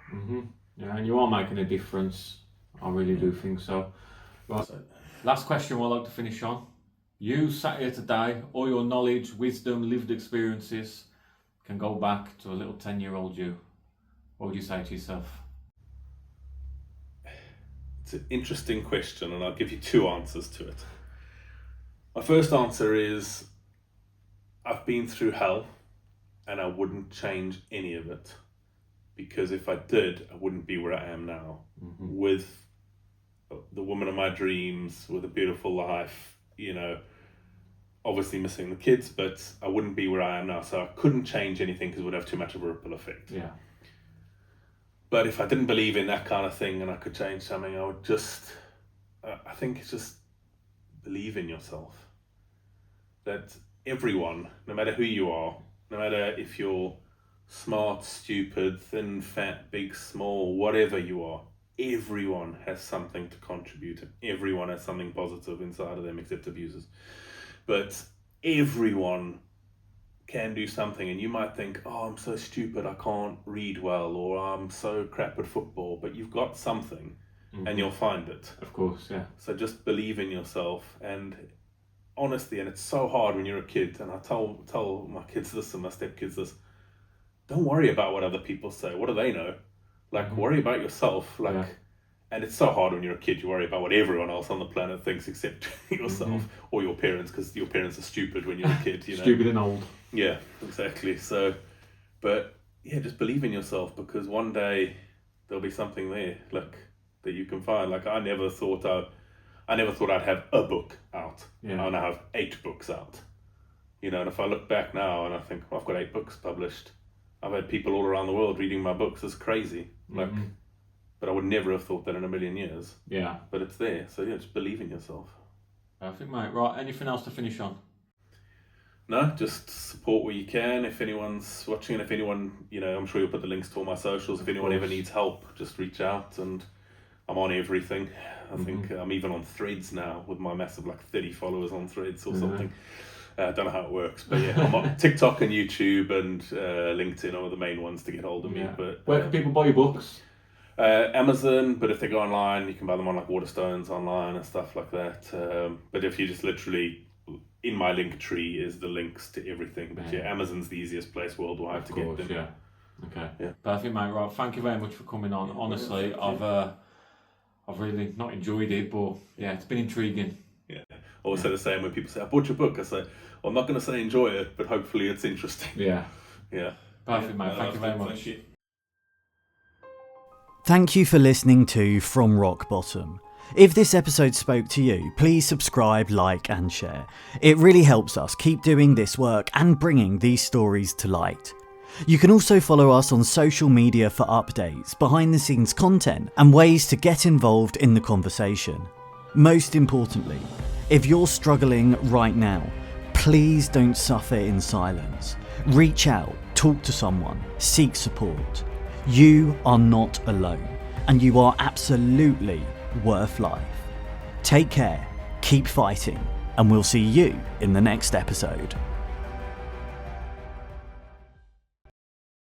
Yeah, and you are making a difference. I really do think so. Right. Last question we'll like to finish on. You sat here today, all your knowledge, wisdom, lived experiences can go back to a little 10-year-old you. What would you say to yourself? It's an interesting question, and I'll give you two answers to it. My first answer is, I've been through hell and I wouldn't change any of it, because if I did, I wouldn't be where I am now, with the woman of my dreams, with a beautiful life, obviously missing the kids, but I wouldn't be where I am now. So I couldn't change anything because it would have too much of a ripple effect. Yeah. But if I didn't believe in that kind of thing and I could change something, I would just, I think it's just believe in yourself. That everyone, no matter who you are, no matter if you're smart, stupid, thin, fat, big, small, whatever you are, everyone has something to contribute. Everyone has something positive inside of them, except abusers. But everyone can do something, and you might think, oh, I'm so stupid, I can't read well, or I'm so crap at football, but you've got something, and you'll find it. Of course, yeah. So just believe in yourself, and honestly, and it's so hard when you're a kid, and I tell my kids this and my stepkids this, don't worry about what other people say. What do they know? Like, worry about yourself. Like, and it's so hard when you're a kid. You worry about what everyone else on the planet thinks except yourself or your parents, because your parents are stupid when you're a kid. You know, stupid and old. Yeah, exactly. So, but yeah, just believe in yourself, because one day there'll be something there, like, that you can find. Like, I never thought I'd have a book out. Yeah. And I have 8 books out. You know, and if I look back now and I think, well, I've got 8 books published. I've had people all around the world reading my books. It's crazy. Like, but I would never have thought that in a million years. Yeah. But it's there. So yeah, just believe in yourself. Perfect, mate. Right, anything else to finish on? No, just support where you can. If anyone's watching, and if anyone, you know, I'm sure you'll put the links to all my socials. If anyone ever needs help, just reach out, and I'm on everything. I think I'm even on Threads now with my massive, like, 30 followers on Threads or something. I don't know how it works, but yeah, I'm on TikTok and YouTube and LinkedIn are the main ones to get hold of me. But where can people buy your books? Amazon, but if they go online, you can buy them on, like, Waterstones online and stuff like that. But if you just literally, in my link tree is the links to everything. But yeah, Amazon's the easiest place worldwide to get them. Yeah. Okay. Yeah. Perfect, mate. Right, thank you very much for coming on. Honestly, I've really not enjoyed it, but yeah, it's been intriguing. Yeah. I always say the same when people say, I bought your book. I say, well, I'm not going to say enjoy it, but hopefully it's interesting. Yeah. Yeah. Perfect, mate. Thank you very much. Thank you for listening to From Rock Bottom. If this episode spoke to you, please subscribe, like and share. It really helps us keep doing this work and bringing these stories to light. You can also follow us on social media for updates, behind the scenes content and ways to get involved in the conversation. Most importantly, if you're struggling right now, please don't suffer in silence. Reach out, talk to someone, seek support. You are not alone, and you are absolutely worth life. Take care, keep fighting, and we'll see you in the next episode.